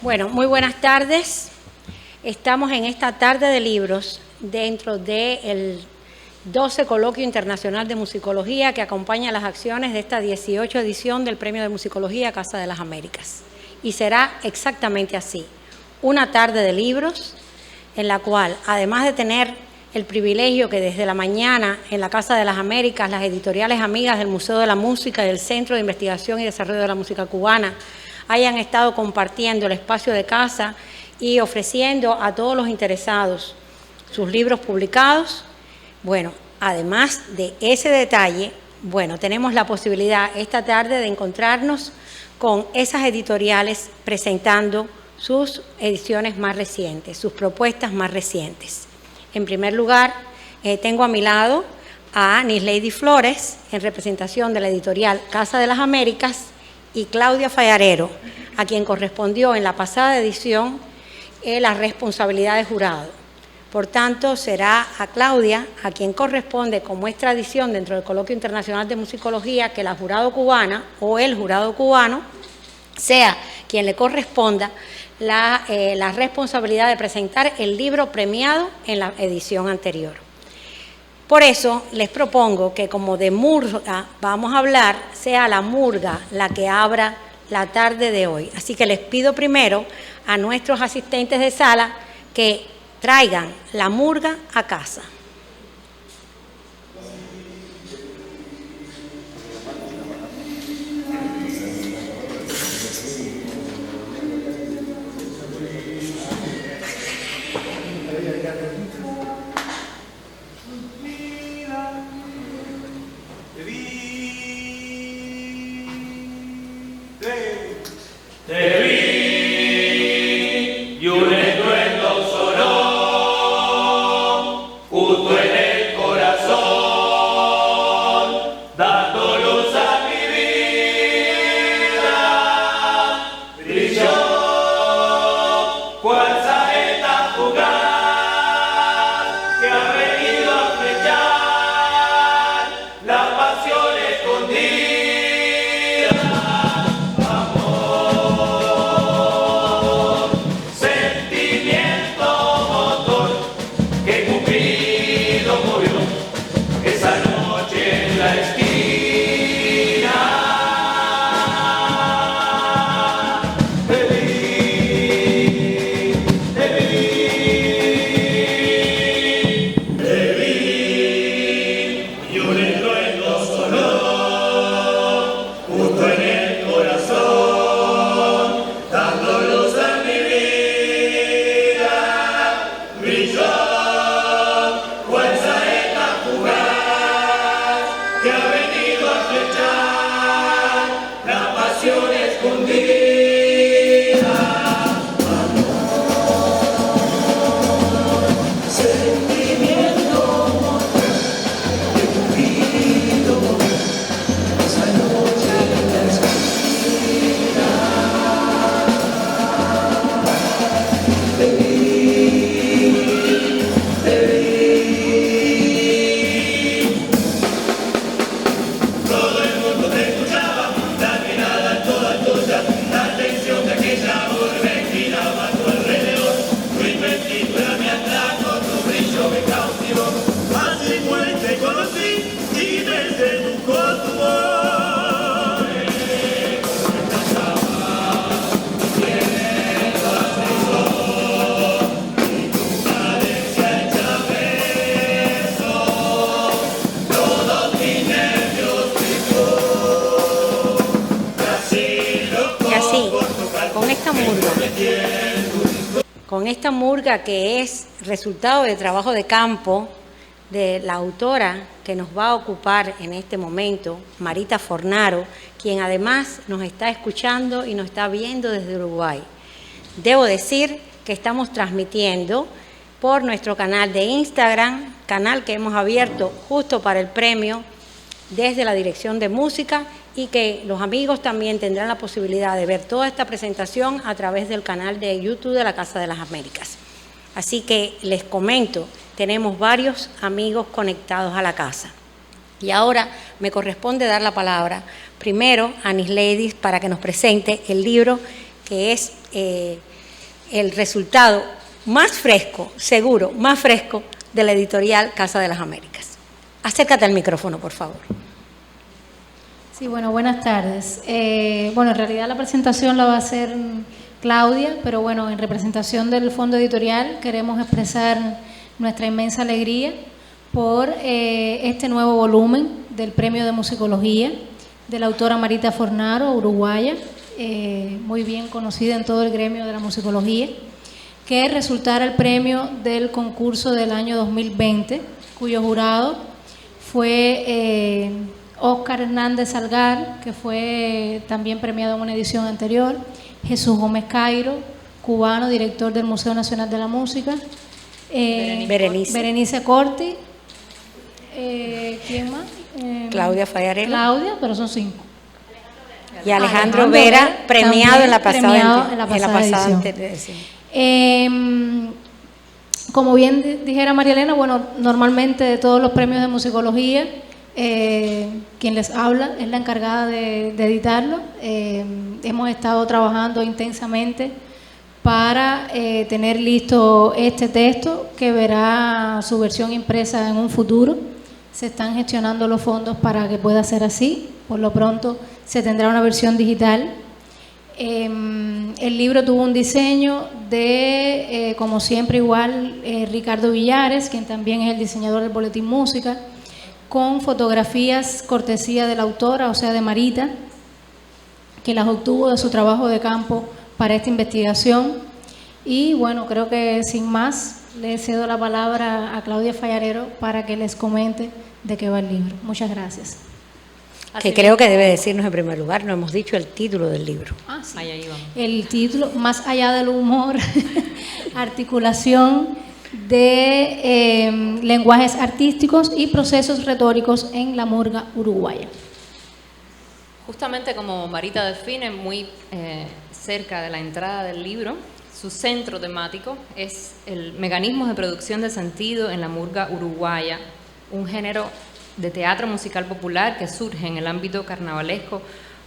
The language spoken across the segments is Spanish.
Bueno, muy buenas tardes. Estamos en esta tarde de libros dentro del 12 Coloquio Internacional de Musicología que acompaña las acciones de esta 18 edición del Premio de Musicología Casa de las Américas. Y será exactamente así, una tarde de libros en la cual, además de tener el privilegio que desde la mañana en la Casa de las Américas, las editoriales amigas del Museo de la Música y del Centro de Investigación y Desarrollo de la Música Cubana hayan estado compartiendo el espacio de casa y ofreciendo a todos los interesados sus libros publicados. Bueno, además de ese detalle, bueno, tenemos la posibilidad esta tarde de encontrarnos con esas editoriales presentando sus ediciones más recientes, sus propuestas más recientes. En primer lugar, tengo a mi lado a Nislady Flores, en representación de la editorial Casa de las Américas, y Claudia Fallarero, a quien correspondió en la pasada edición la responsabilidad de jurado. Por tanto, será a Claudia a quien corresponde, como es tradición dentro del Coloquio Internacional de Musicología, que la jurado cubana o el jurado cubano sea quien le corresponda la responsabilidad de presentar el libro premiado en la edición anterior. Por eso les propongo que como de murga vamos a hablar, sea la murga la que abra la tarde de hoy. Así que les pido primero a nuestros asistentes de sala que traigan la murga a casa. Te vi y un estruendo sonó justo en el corazón, dando luz a mi vida. Brilló cual saeta fugaz que ha venido a flechar la pasión escondida. Con esta murga que es resultado de trabajo de campo de la autora que nos va a ocupar en este momento, Marita Fornaro, quien además nos está escuchando y nos está viendo desde Uruguay. Debo decir que estamos transmitiendo por nuestro canal de Instagram, canal que hemos abierto justo para el premio desde la Dirección de Música, y que los amigos también tendrán la posibilidad de ver toda esta presentación a través del canal de YouTube de la Casa de las Américas. Así que les comento, tenemos varios amigos conectados a la casa. Y ahora me corresponde dar la palabra primero a Nislady para que nos presente el libro que es el resultado más fresco, seguro, más fresco de la editorial Casa de las Américas. Acércate al micrófono, por favor. Sí, bueno, buenas tardes. Bueno, en realidad la presentación la va a hacer Claudia, pero bueno, en representación del Fondo Editorial queremos expresar nuestra inmensa alegría por este nuevo volumen del Premio de Musicología de la autora Marita Fornaro, uruguaya, muy bien conocida en todo el gremio de la musicología, que resultara el premio del concurso del año 2020, cuyo jurado fue Óscar Hernández Salgar, que fue también premiado en una edición anterior, Jesús Gómez Cairo, cubano, director del Museo Nacional de la Música, Berenice Corti, ¿quién más? Claudia Fallarela. Claudia, pero son 5. Y Alejandro Vera, premiado en la pasada edición. Como bien dijera María Elena, bueno, normalmente de todos los premios de musicología, quien les habla es la encargada de editarlo. Hemos estado trabajando intensamente para tener listo este texto que verá su versión impresa en un futuro. Se están gestionando los fondos para que pueda ser así. Por lo pronto se tendrá una versión digital. El libro tuvo un diseño de, como siempre igual, Ricardo Villares, quien también es el diseñador del Boletín Música, con fotografías cortesía de la autora, o sea, de Marita, que las obtuvo de su trabajo de campo para esta investigación. Y bueno, creo que sin más, le cedo la palabra a Claudia Fallarero para que les comente de qué va el libro. Muchas gracias. Que creo que debe decirnos en primer lugar, no hemos dicho el título del libro. Sí. Ahí vamos. El título, Más allá del humor, articulación de lenguajes artísticos y procesos retóricos en la murga uruguaya. Justamente como Marita define, muy cerca de la entrada del libro, su centro temático es el mecanismo de producción de sentido en la murga uruguaya, un género de teatro musical popular que surge en el ámbito carnavalesco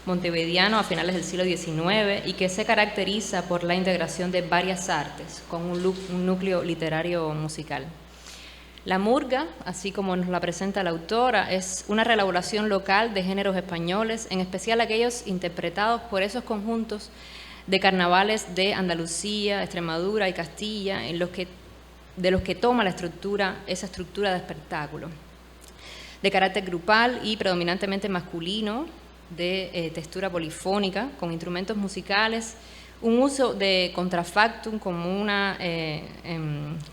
montevideano a finales del siglo XIX y que se caracteriza por la integración de varias artes con un núcleo literario musical. La murga, así como nos la presenta la autora, es una reelaboración local de géneros españoles, en especial aquellos interpretados por esos conjuntos de carnavales de Andalucía, Extremadura y Castilla, de los que toma esa estructura de espectáculo, de carácter grupal y predominantemente masculino, de textura polifónica, con instrumentos musicales, un uso de contrafactum como una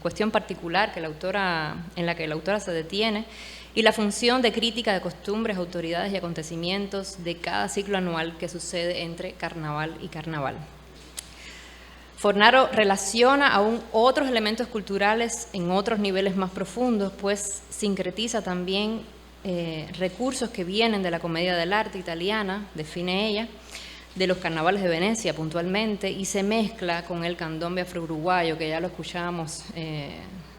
cuestión particular en la que la autora se detiene, y la función de crítica de costumbres, autoridades y acontecimientos de cada ciclo anual que sucede entre carnaval y carnaval. Fornaro relaciona aún otros elementos culturales en otros niveles más profundos, pues sincretiza también recursos que vienen de la comedia del arte italiana, define ella, de los carnavales de Venecia puntualmente, y se mezcla con el candombe afro-uruguayo, que ya lo escuchábamos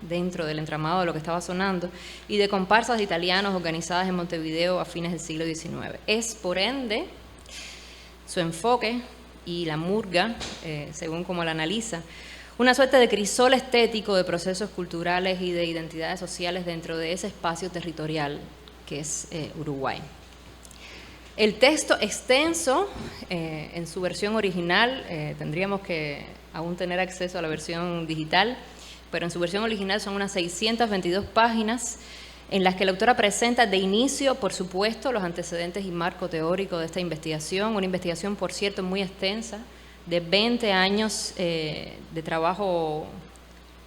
dentro del entramado de lo que estaba sonando, y de comparsas italianos organizadas en Montevideo a fines del siglo XIX. Es, por ende, su enfoque y la murga, según como la analiza, una suerte de crisol estético de procesos culturales y de identidades sociales dentro de ese espacio territorial que es Uruguay. El texto extenso, en su versión original, tendríamos que aún tener acceso a la versión digital, pero en su versión original son unas 622 páginas en las que la autora presenta de inicio, por supuesto, los antecedentes y marco teórico de esta investigación, una investigación, por cierto, muy extensa, de 20 años de trabajo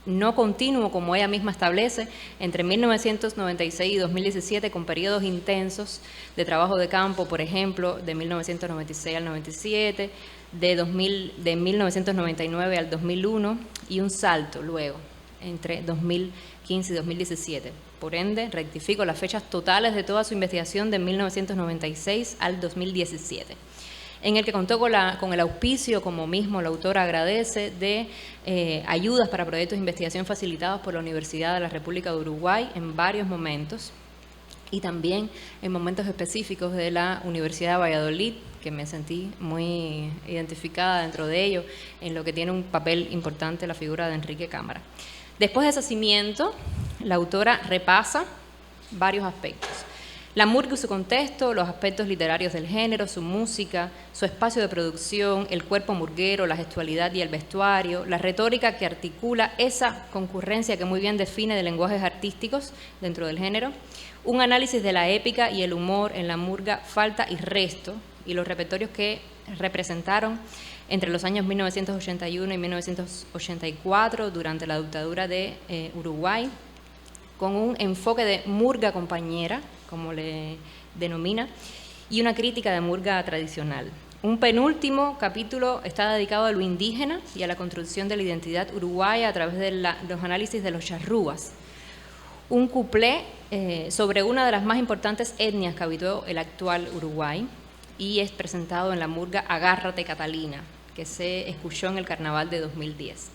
no continuo, como ella misma establece, entre 1996 y 2017, con periodos intensos de trabajo de campo, por ejemplo, de 1996 al 97, de 1999 al 2001, y un salto luego, entre 2015 y 2017. Por ende, rectifico las fechas totales de toda su investigación de 1996 al 2017. En el que contó con el auspicio, como mismo la autora agradece, de ayudas para proyectos de investigación facilitados por la Universidad de la República de Uruguay en varios momentos, y también en momentos específicos de la Universidad de Valladolid, que me sentí muy identificada dentro de ello, en lo que tiene un papel importante la figura de Enrique Cámara. Después de ese cimiento, la autora repasa varios aspectos. La murga y su contexto, los aspectos literarios del género, su música, su espacio de producción, el cuerpo murguero, la gestualidad y el vestuario, la retórica que articula esa concurrencia que muy bien define de lenguajes artísticos dentro del género, un análisis de la épica y el humor en la murga Falta y Resto, y los repertorios que representaron entre los años 1981 y 1984 durante la dictadura de Uruguay, con un enfoque de murga compañera, como le denomina, y una crítica de murga tradicional. Un penúltimo capítulo está dedicado a lo indígena y a la construcción de la identidad uruguaya a través de los análisis de los charrúas. Un cuplé sobre una de las más importantes etnias que habitó el actual Uruguay y es presentado en la murga Agárrate Catalina, que se escuchó en el Carnaval de 2010.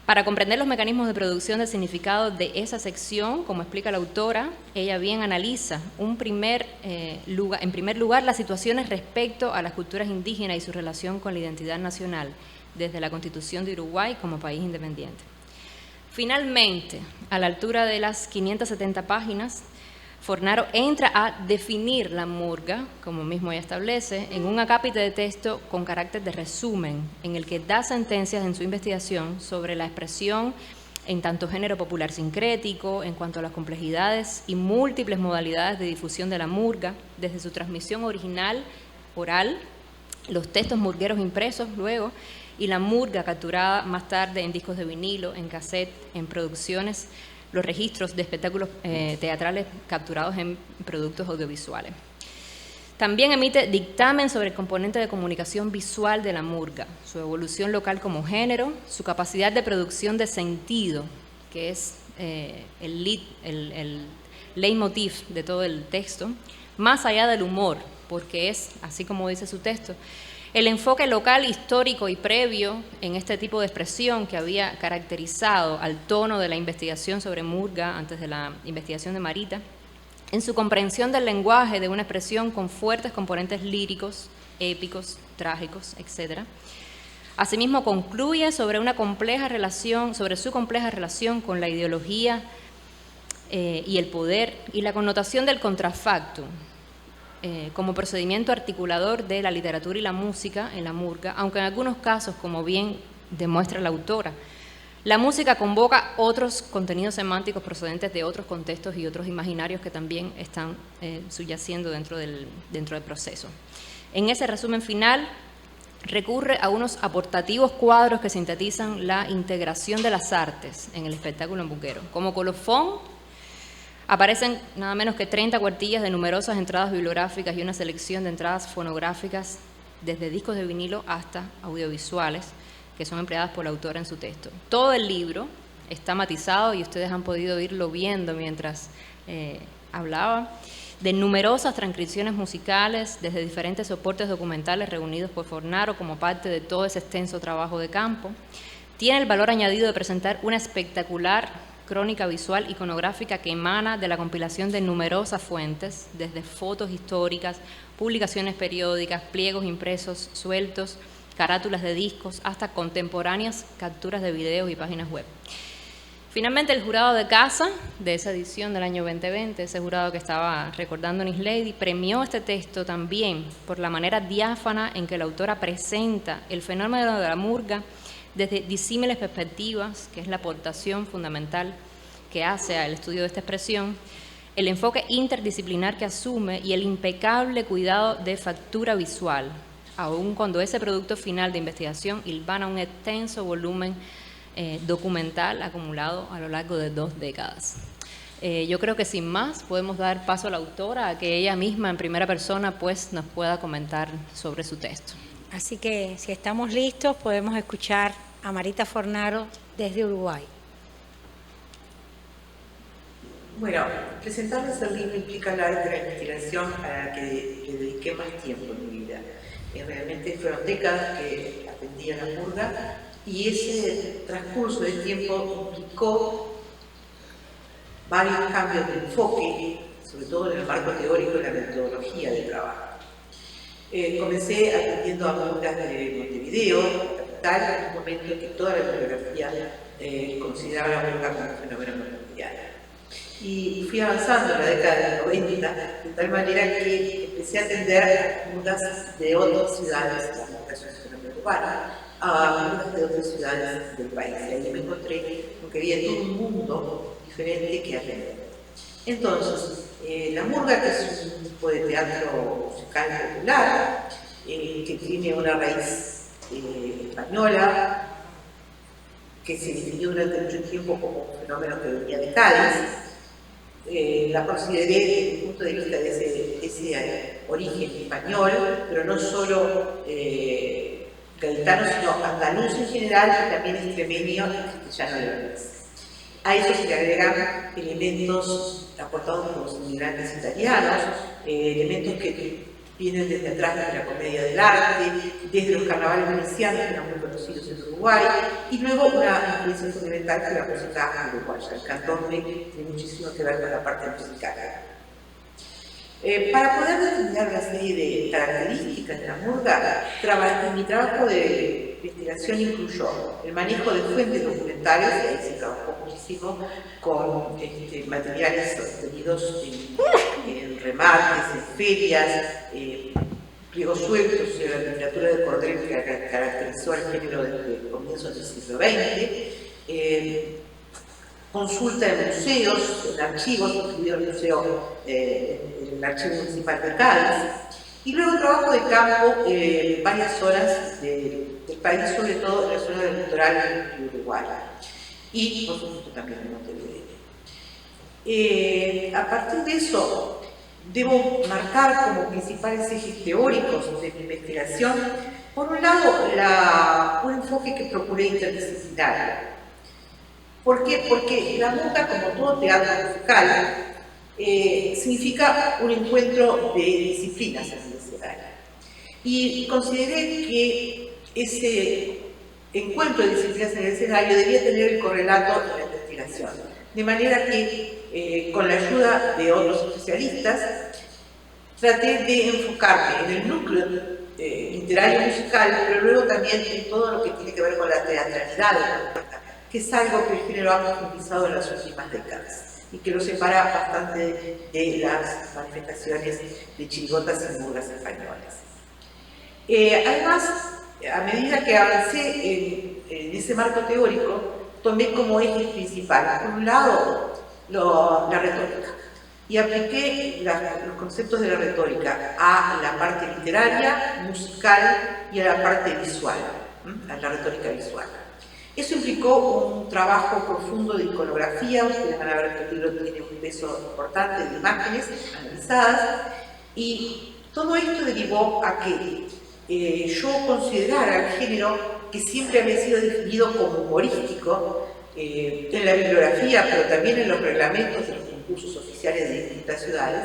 Para comprender los mecanismos de producción del significado de esa sección, como explica la autora, ella bien analiza en primer lugar las situaciones respecto a las culturas indígenas y su relación con la identidad nacional, desde la Constitución de Uruguay como país independiente. Finalmente, a la altura de las 570 páginas, Fornaro entra a definir la murga, como mismo ella establece, en un acápite de texto con carácter de resumen, en el que da sentencias en su investigación sobre la expresión en tanto género popular sincrético, en cuanto a las complejidades y múltiples modalidades de difusión de la murga, desde su transmisión original, oral, los textos murgueros impresos luego, y la murga capturada más tarde en discos de vinilo, en cassette, en producciones, los registros de espectáculos teatrales capturados en productos audiovisuales. También emite dictamen sobre el componente de comunicación visual de la murga, su evolución local como género, su capacidad de producción de sentido, que es el leitmotiv de todo el texto, más allá del humor, porque es, así como dice su texto, el enfoque local, histórico y previo en este tipo de expresión que había caracterizado al tono de la investigación sobre murga antes de la investigación de Marita, en su comprensión del lenguaje de una expresión con fuertes componentes líricos, épicos, trágicos, etc. Asimismo, concluye sobre su compleja relación con la ideología y el poder y la connotación del contrafactum, como procedimiento articulador de la literatura y la música en la murga, aunque en algunos casos, como bien demuestra la autora, la música convoca otros contenidos semánticos procedentes de otros contextos y otros imaginarios que también están subyaciendo dentro del proceso. En ese resumen final, recurre a unos aportativos cuadros que sintetizan la integración de las artes en el espectáculo murguero. Como colofón, aparecen nada menos que 30 cuartillas de numerosas entradas bibliográficas y una selección de entradas fonográficas desde discos de vinilo hasta audiovisuales que son empleadas por la autora en su texto. Todo el libro está matizado y ustedes han podido irlo viendo mientras hablaba, de numerosas transcripciones musicales desde diferentes soportes documentales reunidos por Fornaro como parte de todo ese extenso trabajo de campo. Tiene el valor añadido de presentar una espectacular crónica visual iconográfica que emana de la compilación de numerosas fuentes, desde fotos históricas, publicaciones periódicas, pliegos impresos sueltos, carátulas de discos, hasta contemporáneas capturas de videos y páginas web. Finalmente, el jurado de casa de esa edición del año 2020, ese jurado que estaba recordando Nislady, premió este texto también por la manera diáfana en que la autora presenta el fenómeno de la murga desde disímiles perspectivas, que es la aportación fundamental que hace al estudio de esta expresión, el enfoque interdisciplinar que asume y el impecable cuidado de factura visual, aun cuando ese producto final de investigación hilvana un extenso volumen documental acumulado a lo largo de 2 décadas. Yo creo que sin más podemos dar paso a la autora a que ella misma en primera persona pues nos pueda comentar sobre su texto. Así que si estamos listos podemos escuchar a Marita Fornaro desde Uruguay. Bueno, presentarles el libro implica la área de la investigación a la que dediqué más tiempo en mi vida. Realmente fueron décadas que atendí a la murga y ese transcurso de tiempo implicó varios cambios de enfoque sobre todo en el marco teórico y la metodología de trabajo. Comencé atendiendo a murgas de Montevideo, capital, en un momento en que toda la bibliografía consideraba la murga como un fenómeno mundial. Y fui avanzando en la década del 90, de tal manera que empecé a atender a murgas de otras ciudades, la murga es un fenómeno urbano, a murgas de otras ciudades del país. Y ahí me encontré con que había todo un mundo diferente que atender. Entonces, la murga, que es un tipo de teatro musical popular, que tiene una raíz española, que se definió durante mucho tiempo como un fenómeno que venía de Cádiz, la consideré desde el punto de vista de ese origen español, pero no solo gaditano, sino andaluz en general, y también extremeño y castellano-leonés. A eso se le agregan elementos aportados por los inmigrantes italianos, elementos que vienen desde atrás de la comedia del arte, desde los carnavales venecianos, que eran muy conocidos en Uruguay, y luego una influencia fundamental que la música uruguaya. El candombe tiene muchísimo que ver con la parte musical. Para poder determinar una serie de características de la murga, mi trabajo de investigación incluyó el manejo de fuentes documentales, y ahí se trabajó muchísimo con materiales obtenidos en remates, en ferias, pliegos sueltos de la literatura de cordel que caracterizó al género desde comienzos del siglo XX, consulta en museos, en archivos, incluido el museo, el Archivo Municipal de Cádiz, y luego trabajo de campo en varias zonas del país, sobre todo en la zona del litoral de Uruguay, y por supuesto también en Montevideo. A partir de eso, debo marcar como principales ejes teóricos de mi investigación, por un lado, un enfoque que procuré interdisciplinario. ¿Por qué? Porque la murga, como todo teatro musical, significa un encuentro de disciplinas en el escenario. Y consideré que ese encuentro de disciplinas en el escenario debía tener el correlato de la investigación. De manera que, con la ayuda de otros especialistas, traté de enfocarme en el núcleo literario musical, pero luego también en todo lo que tiene que ver con la teatralidad de la murga, que es algo que el género ha profundizado en las últimas décadas y que lo separa bastante de las manifestaciones de chirigotas y murgas españolas. Además, a medida que avancé en ese marco teórico, tomé como eje principal, por un lado, la retórica, y apliqué los conceptos de la retórica a la parte literaria, musical y a la parte visual, a la retórica visual. Eso implicó un trabajo profundo de iconografía. Ustedes van a ver que el libro tiene un peso importante de imágenes analizadas, y todo esto derivó a que yo considerara el género, que siempre había sido definido como humorístico en la bibliografía, pero también en los reglamentos de los concursos oficiales de distintas ciudades,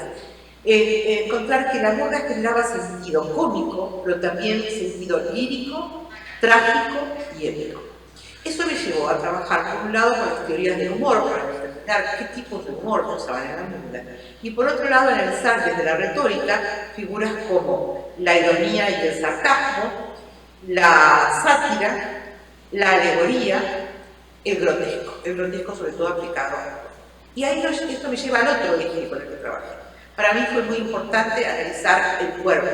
encontrar que la murga generaba sentido cómico, pero también sentido lírico, trágico y épico. Eso me llevó a trabajar, por un lado, con las teorías del humor, para determinar qué tipos de humor usaban en la murga, y por otro lado, analizar desde la retórica figuras como la ironía y el sarcasmo, la sátira, la alegoría, el grotesco sobre todo aplicado. Y ahí esto me lleva al otro eje con el que trabajé. Para mí fue muy importante analizar el cuerpo,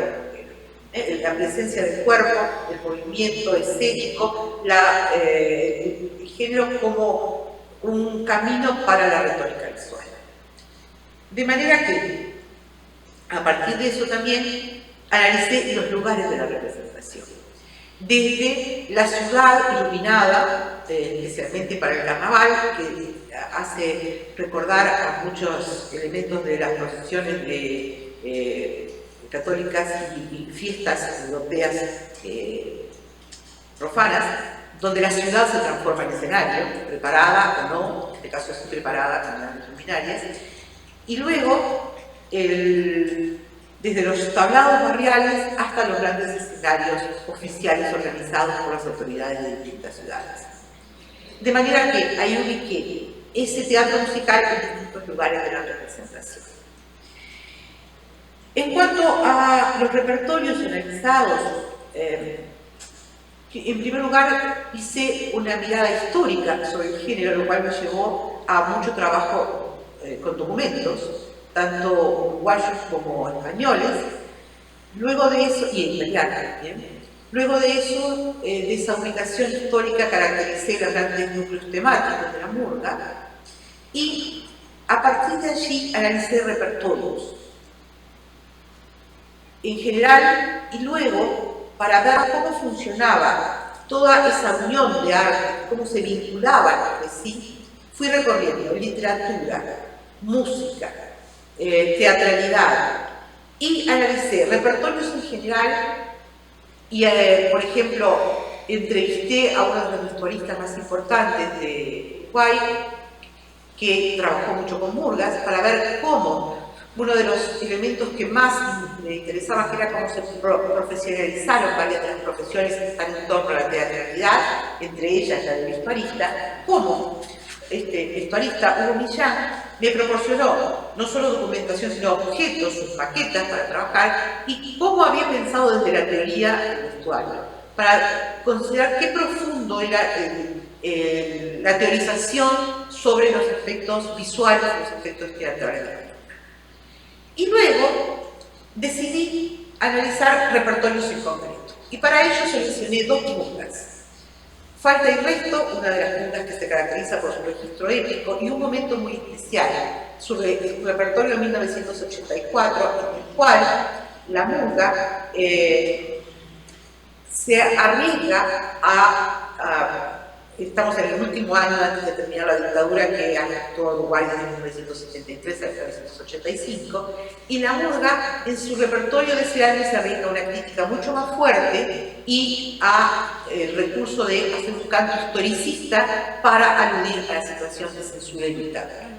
la presencia del cuerpo, el movimiento escénico, el género como un camino para la retórica visual. De manera que, a partir de eso también, analicé los lugares de la representación. Desde la ciudad iluminada, especialmente para el carnaval, que hace recordar a muchos elementos de las procesiones católicas y fiestas europeas profanas, donde la ciudad se transforma en escenario, preparada o no, en este caso sí preparada con las luminarias, y luego desde los tablados barriales hasta los grandes escenarios oficiales organizados por las autoridades de distintas ciudades. De manera que ahí ubiqué ese teatro musical en distintos lugares de la representación. En cuanto a los repertorios analizados, en primer lugar hice una mirada histórica sobre el género, lo cual me llevó a mucho trabajo con documentos, tanto uruguayos como españoles. Luego de eso, y italianos también. Luego de eso, de esa ubicación histórica, caractericé los grandes núcleos temáticos de la murga y a partir de allí analicé repertorios en general y luego para ver cómo funcionaba toda esa unión de arte, cómo se vinculaban entre sí, fui recorriendo literatura, música, teatralidad y analicé repertorios en general y, por ejemplo, entrevisté a uno de los vestuaristas más importantes de Uruguay que trabajó mucho con murgas para ver cómo uno de los elementos que más me interesaba que era cómo se profesionalizaron varias de las profesiones que están en torno a la teatralidad, entre ellas la de vestuarista, cómo este vestuarista Hugo Millán me proporcionó no solo documentación sino objetos, sus maquetas para trabajar y cómo había pensado desde la teoría del vestuario, para considerar qué profundo era la teorización sobre los efectos visuales, los efectos teatrales. Y luego decidí analizar repertorios en concreto. Y para ello seleccioné dos murgas. Falta y Resto, una de las murgas que se caracteriza por su registro épico y un momento muy especial, su repertorio de 1984, en el cual la murga se arriesga estamos en el último año antes de terminar la dictadura que afectó a Uruguay desde 1973 a 1985, y la murga en su repertorio de ese año se arriesga a una crítica mucho más fuerte y a el recurso de hacer un canto historicista para aludir a la situación de censura y dictadura.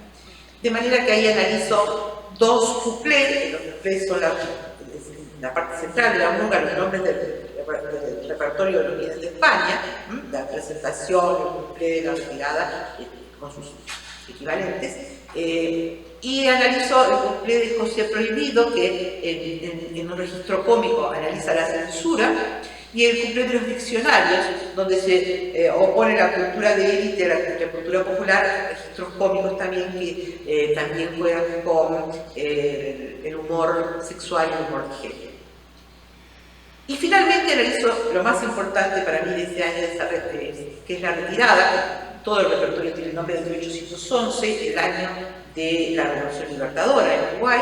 De manera que ahí analizo dos cuplés, los cuplés son la parte central de la murga, los nombres del repertorio de los bienes de España, la presentación, el cuplé, la retirada, con sus equivalentes, y analizo el cuplé de José Prohibido, que en un registro cómico analiza la censura, y el cuplé de los diccionarios, donde se opone la cultura de élite a la cultura popular, registros cómicos también que también juegan con el humor sexual y el humor de género. Y finalmente analizo lo más importante para mí de este año de esta red, que es la retirada. Todo el repertorio tiene el nombre de 1811, el año de la Revolución Libertadora en Uruguay.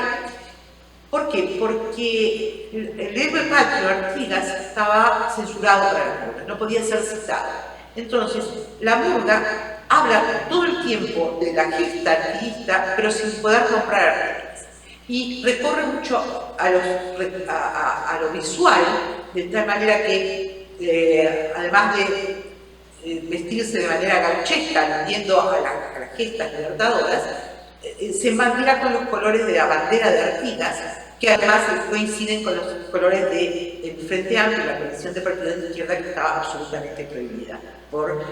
¿Por qué? Porque el héroe patrio Artigas estaba censurado para la murga, no podía ser citado. Entonces, la murga habla todo el tiempo de la gesta artiguista, pero sin poder comprar Artigas. Y recorre mucho a lo visual, de tal manera que, además de vestirse de manera gauchesca, aludiendo a las gestas libertadoras, se mantiene con los colores de la bandera de Artigas, que además coinciden con los colores del Frente Amplio, la coalición de partidos de izquierda que estaba absolutamente prohibida por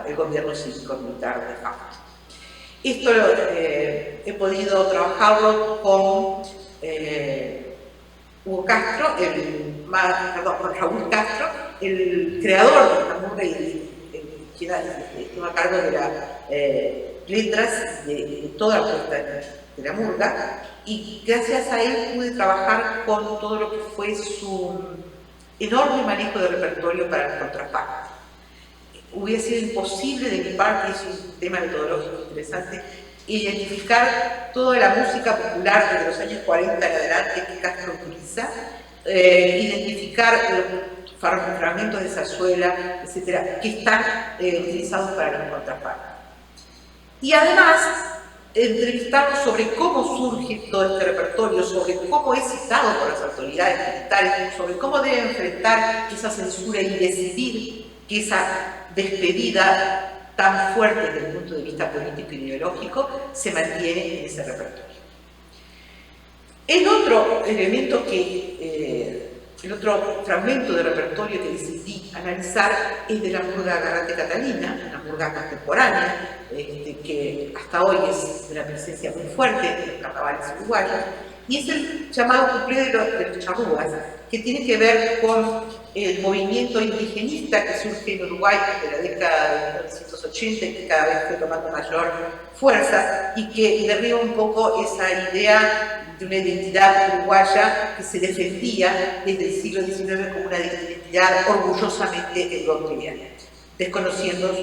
el gobierno cívico-militar de facto. Esto he podido trabajarlo con Hugo Castro, con Raúl Castro, el creador de esta murga y quien estuvo a cargo de las letras de toda la puesta de la murga, y gracias a él pude trabajar con todo lo que fue su enorme manejo de repertorio para el contraparte. Hubiera sido imposible de mi parte, es un tema metodológico interesante, identificar toda la música popular desde los años 40 en adelante que Castro utiliza, identificar los fragmentos de zarzuela, etcétera, que están utilizados para los contrapartes. Y además, entrevistarnos sobre cómo surge todo este repertorio, sobre cómo es citado por las autoridades militares, sobre cómo debe enfrentar esa censura y decidir que esa despedida tan fuerte desde el punto de vista político y ideológico se mantiene en ese repertorio. El otro elemento el otro fragmento de repertorio que decidí analizar es de la murga Garrate Catalina, una murga contemporánea, que hasta hoy es de una presencia muy fuerte en los carnavales uruguayos, y es el llamado cuplé de los charrúas, que tiene que ver con el movimiento indigenista que surge en Uruguay desde la década de 1980 y que cada vez fue tomando mayor fuerza y que derriba un poco esa idea de una identidad uruguaya que se defendía desde el siglo XIX como una identidad orgullosamente europea, desconociendo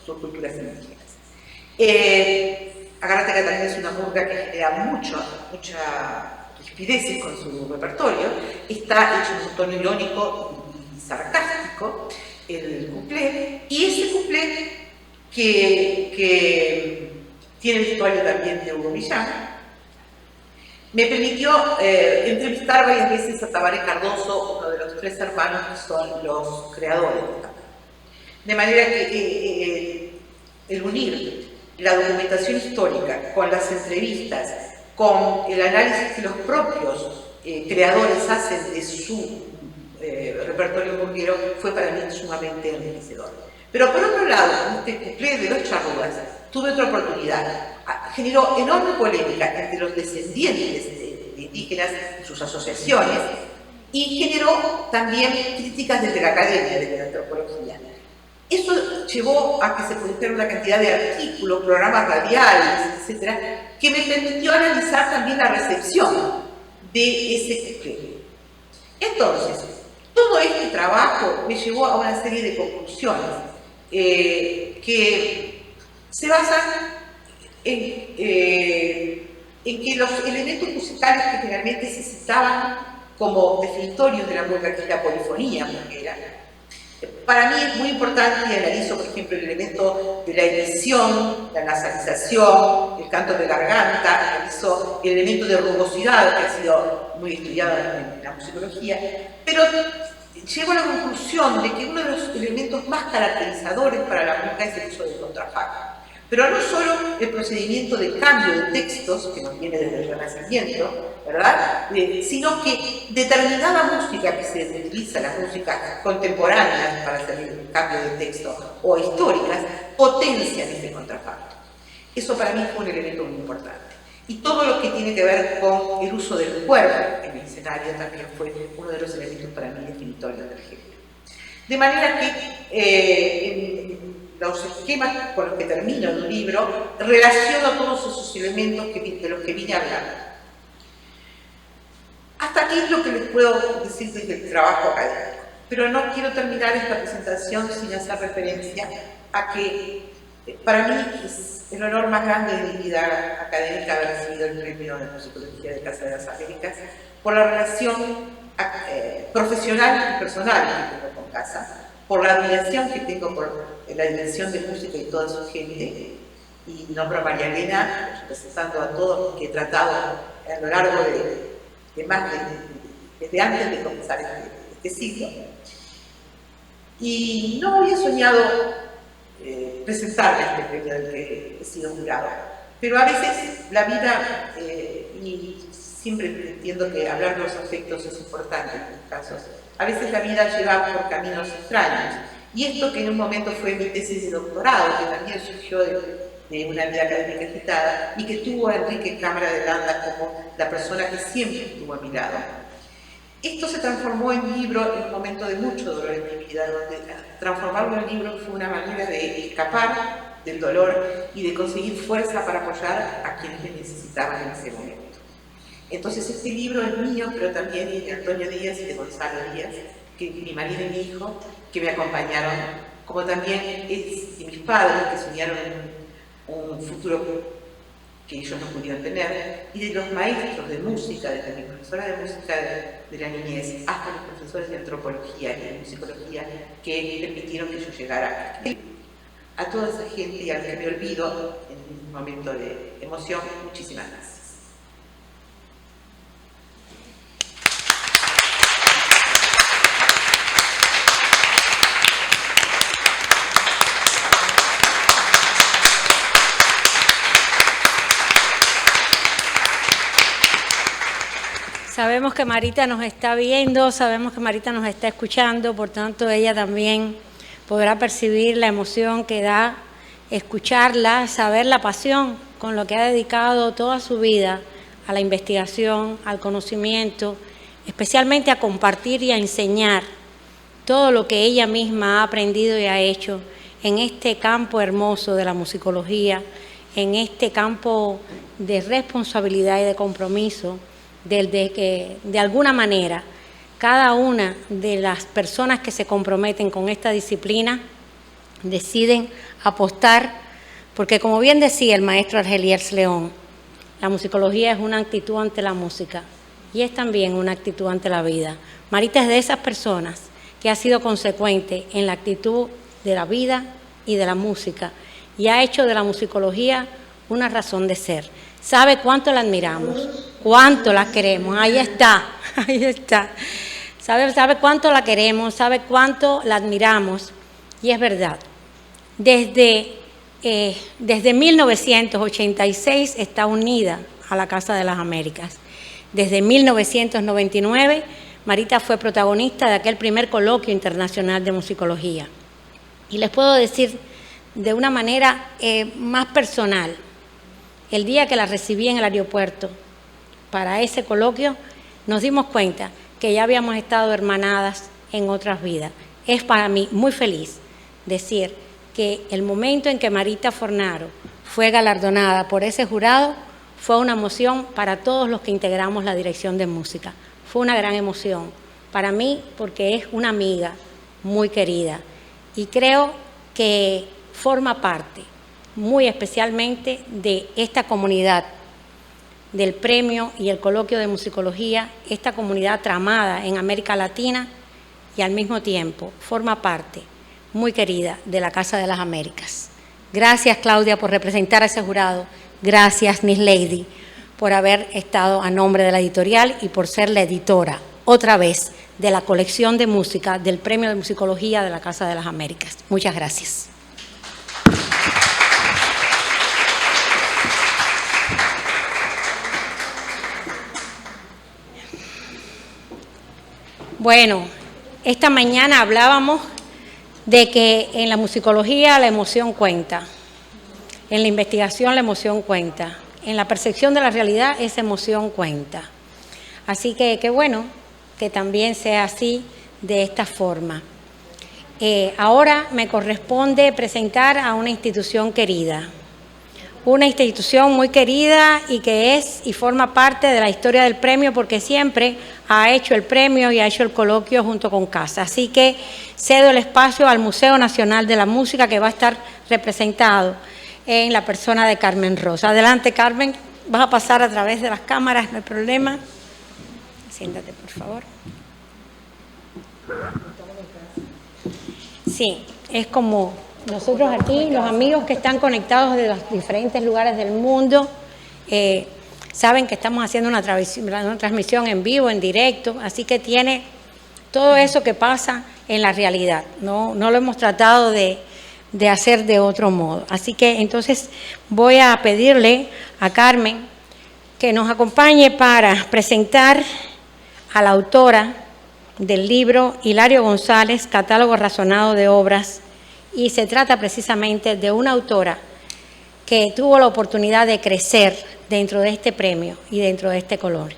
sus culturas indígenas. Agárrate Catalina es una murga que genera mucha rispideces con su repertorio, está hecho en un tono irónico y sarcástico, el cuplé, y ese cuplé que tiene el vestuario también de Hugo Millán, me permitió entrevistar varias veces a Tabaré Cardoso, uno de los 3 hermanos que son los creadores de esta. De manera que el unir la documentación histórica con las entrevistas, con el análisis que los propios creadores hacen de su repertorio murguero, fue para mí sumamente enriquecedor. Pero por otro lado, en este cuplé de los charrúas, tuve otra oportunidad. Generó enorme polémica entre los descendientes de indígenas y sus asociaciones, y generó también críticas desde la academia, desde la antropología. Eso llevó a que se produjeran una cantidad de artículos, programas radiales, etcétera, que me permitió analizar también la recepción de ese cuplé. Entonces, todo este trabajo me llevó a una serie de conclusiones que se basan en que los elementos musicales que generalmente se citaban como definitorios de la murga, que es la polifonía murguera, para mí es muy importante, y analizo, por ejemplo, el elemento de la emisión, la nasalización, el canto de garganta, analizo el elemento de rugosidad, que ha sido muy estudiado en la musicología, pero llego a la conclusión de que uno de los elementos más caracterizadores para la murga es el uso del contrafajo. Pero no solo el procedimiento de cambio de textos, que nos viene desde el Renacimiento, ¿verdad? Sino que determinada música que se utiliza, las músicas contemporáneas para hacer el cambio de texto, o históricas, potencian ese contrafajo. Eso para mí fue un elemento muy importante. Y todo lo que tiene que ver con el uso del cuerpo en el escenario también fue uno de los elementos para mí definitorios del género. De manera que los esquemas con los que termino el libro, relaciono todos esos elementos de los que vine a hablar. Hasta aquí es lo que les puedo decir desde el trabajo académico, pero no quiero terminar esta presentación sin hacer referencia a que para mí es el honor más grande de mi vida académica haber recibido el premio de Musicología de Casa de las Américas por la relación profesional y personal que tengo con Casa, por la admiración que tengo por la dimensión de música y toda su gente, y nombro a María Elena, representando a todos que he tratado a lo largo de más desde antes de comenzar este ciclo. Y no había soñado presentarme este premio del que he sido jurado, pero a veces la vida, y siempre entiendo que hablar de los afectos es importante en estos casos, a veces la vida lleva por caminos extraños, y esto que en un momento fue mi tesis de doctorado, que también surgió de una vida académica agitada, y que tuvo a Enrique Cámara de Landa como la persona que siempre estuvo a mi lado. Esto se transformó en libro en un momento de mucho dolor en mi vida, donde transformarlo en libro fue una manera de escapar del dolor y de conseguir fuerza para apoyar a quienes me necesitaban en ese momento. Entonces este libro es mío, pero también es de Antonio Díaz y de Gonzalo Díaz, que mi marido y mi hijo, que me acompañaron, como también es de mis padres, que soñaron un futuro que ellos no pudieron tener, y de los maestros de música, desde mi profesora de música de la niñez hasta los profesores de antropología y de musicología, que permitieron que yo llegara a toda esa gente y a la que me olvido en un momento de emoción. Muchísimas gracias. Sabemos que Marita nos está viendo, sabemos que Marita nos está escuchando, por tanto ella también podrá percibir la emoción que da escucharla, saber la pasión con lo que ha dedicado toda su vida a la investigación, al conocimiento, especialmente a compartir y a enseñar todo lo que ella misma ha aprendido y ha hecho en este campo hermoso de la musicología, en este campo de responsabilidad y de compromiso, de que de alguna manera cada una de las personas que se comprometen con esta disciplina deciden apostar, porque como bien decía el maestro Argeliers León, la musicología es una actitud ante la música y es también una actitud ante la vida. Marita es de esas personas que ha sido consecuente en la actitud de la vida y de la música y ha hecho de la musicología una razón de ser. Sabe cuánto la admiramos, cuánto la queremos, ahí está, ahí está. Sabe cuánto la queremos, sabe cuánto la admiramos y es verdad. Desde 1986 está unida a la Casa de las Américas. Desde 1999, Marita fue protagonista de aquel primer coloquio internacional de musicología. Y les puedo decir de una manera más personal, el día que la recibí en el aeropuerto para ese coloquio, nos dimos cuenta que ya habíamos estado hermanadas en otras vidas. Es para mí muy feliz decir que el momento en que Marita Fornaro fue galardonada por ese jurado fue una emoción para todos los que integramos la dirección de música. Fue una gran emoción para mí porque es una amiga muy querida y creo que forma parte muy especialmente de esta comunidad del premio y el coloquio de musicología, esta comunidad tramada en América Latina y al mismo tiempo forma parte muy querida de la Casa de las Américas. Gracias, Claudia, por representar a ese jurado. Gracias, Miss Lady, por haber estado a nombre de la editorial y por ser la editora, otra vez, de la colección de música del Premio de Musicología de la Casa de las Américas. Muchas gracias. Bueno, esta mañana hablábamos de que en la musicología la emoción cuenta, en la investigación la emoción cuenta, en la percepción de la realidad esa emoción cuenta. Así que qué bueno que también sea así, de esta forma. Ahora me corresponde presentar a una institución querida, una institución muy querida y que es y forma parte de la historia del premio porque siempre ha hecho el premio y ha hecho el coloquio junto con Casa. Así que cedo el espacio al Museo Nacional de la Música que va a estar representado en la persona de Carmen Rosa. Adelante, Carmen, vas a pasar a través de las cámaras, no hay problema. Siéntate, por favor. Sí, es como nosotros aquí, los amigos que están conectados de los diferentes lugares del mundo, saben que estamos haciendo una transmisión en vivo, en directo, así que tiene todo eso que pasa en la realidad. No lo hemos tratado de hacer de otro modo. Así que entonces voy a pedirle a Carmen que nos acompañe para presentar a la autora del libro Hilario González, Catálogo Razonado de Obras, y se trata precisamente de una autora que tuvo la oportunidad de crecer dentro de este premio y dentro de este coloquio.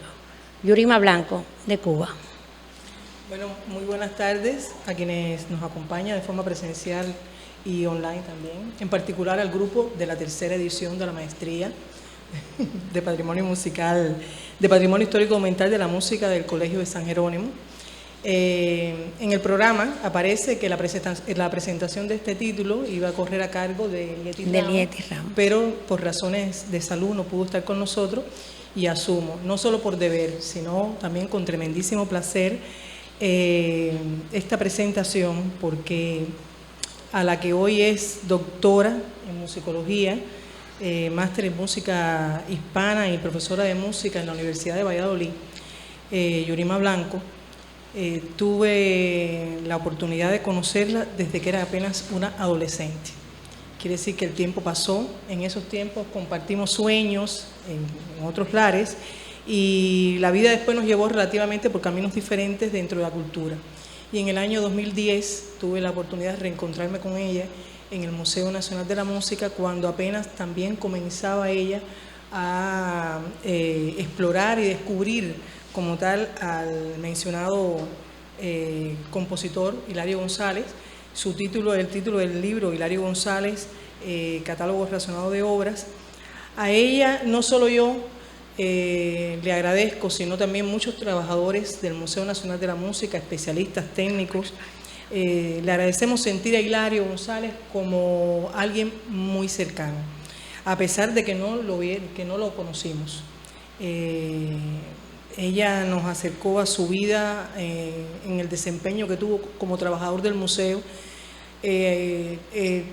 Yurima Blanco, de Cuba. Bueno, muy buenas tardes a quienes nos acompañan de forma presencial y online también, en particular al grupo de la tercera edición de la maestría de Patrimonio Musical, de Patrimonio Histórico Documental de la Música del Colegio de San Jerónimo. En el programa aparece que la presentación de este título iba a correr a cargo de Lieti Ramos, pero por razones de salud no pudo estar con nosotros y asumo, no solo por deber, sino también con tremendísimo placer, esta presentación, porque a la que hoy es doctora en musicología, máster en música hispana y profesora de música en la Universidad de Valladolid, Yurima Blanco, tuve la oportunidad de conocerla desde que era apenas una adolescente. Quiere decir que el tiempo pasó, en esos tiempos compartimos sueños en otros lares y la vida después nos llevó relativamente por caminos diferentes dentro de la cultura. Y en el año 2010 tuve la oportunidad de reencontrarme con ella en el Museo Nacional de la Música cuando apenas también comenzaba ella a explorar y descubrir como tal al mencionado compositor Hilario González. El título del libro, Hilario González, Catálogo Relacionado de Obras. A ella no solo yo le agradezco, sino también muchos trabajadores del Museo Nacional de la Música, especialistas técnicos. Le agradecemos sentir a Hilario González como alguien muy cercano, a pesar de que no lo conocimos. Ella nos acercó a su vida en el desempeño que tuvo como trabajador del museo.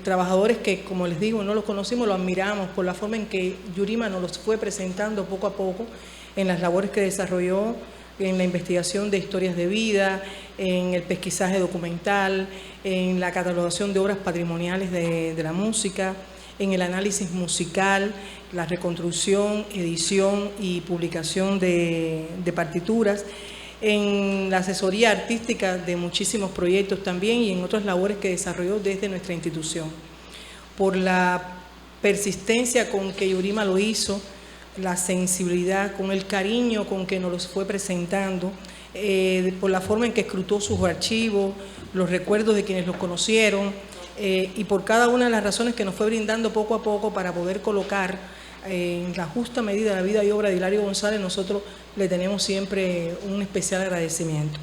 Trabajadores que, como les digo, no los conocimos, los admiramos por la forma en que Yurima nos los fue presentando poco a poco en las labores que desarrolló, en la investigación de historias de vida, en el pesquisaje documental, en la catalogación de obras patrimoniales de la música, en el análisis musical, la reconstrucción, edición y publicación de partituras, en la asesoría artística de muchísimos proyectos también y en otras labores que desarrolló desde nuestra institución. Por la persistencia con que Yurima lo hizo, la sensibilidad, con el cariño con que nos los fue presentando, por la forma en que escrutó sus archivos, los recuerdos de quienes los conocieron, y por cada una de las razones que nos fue brindando poco a poco para poder colocar en la justa medida la vida y obra de Hilario González, nosotros le tenemos siempre un especial agradecimiento.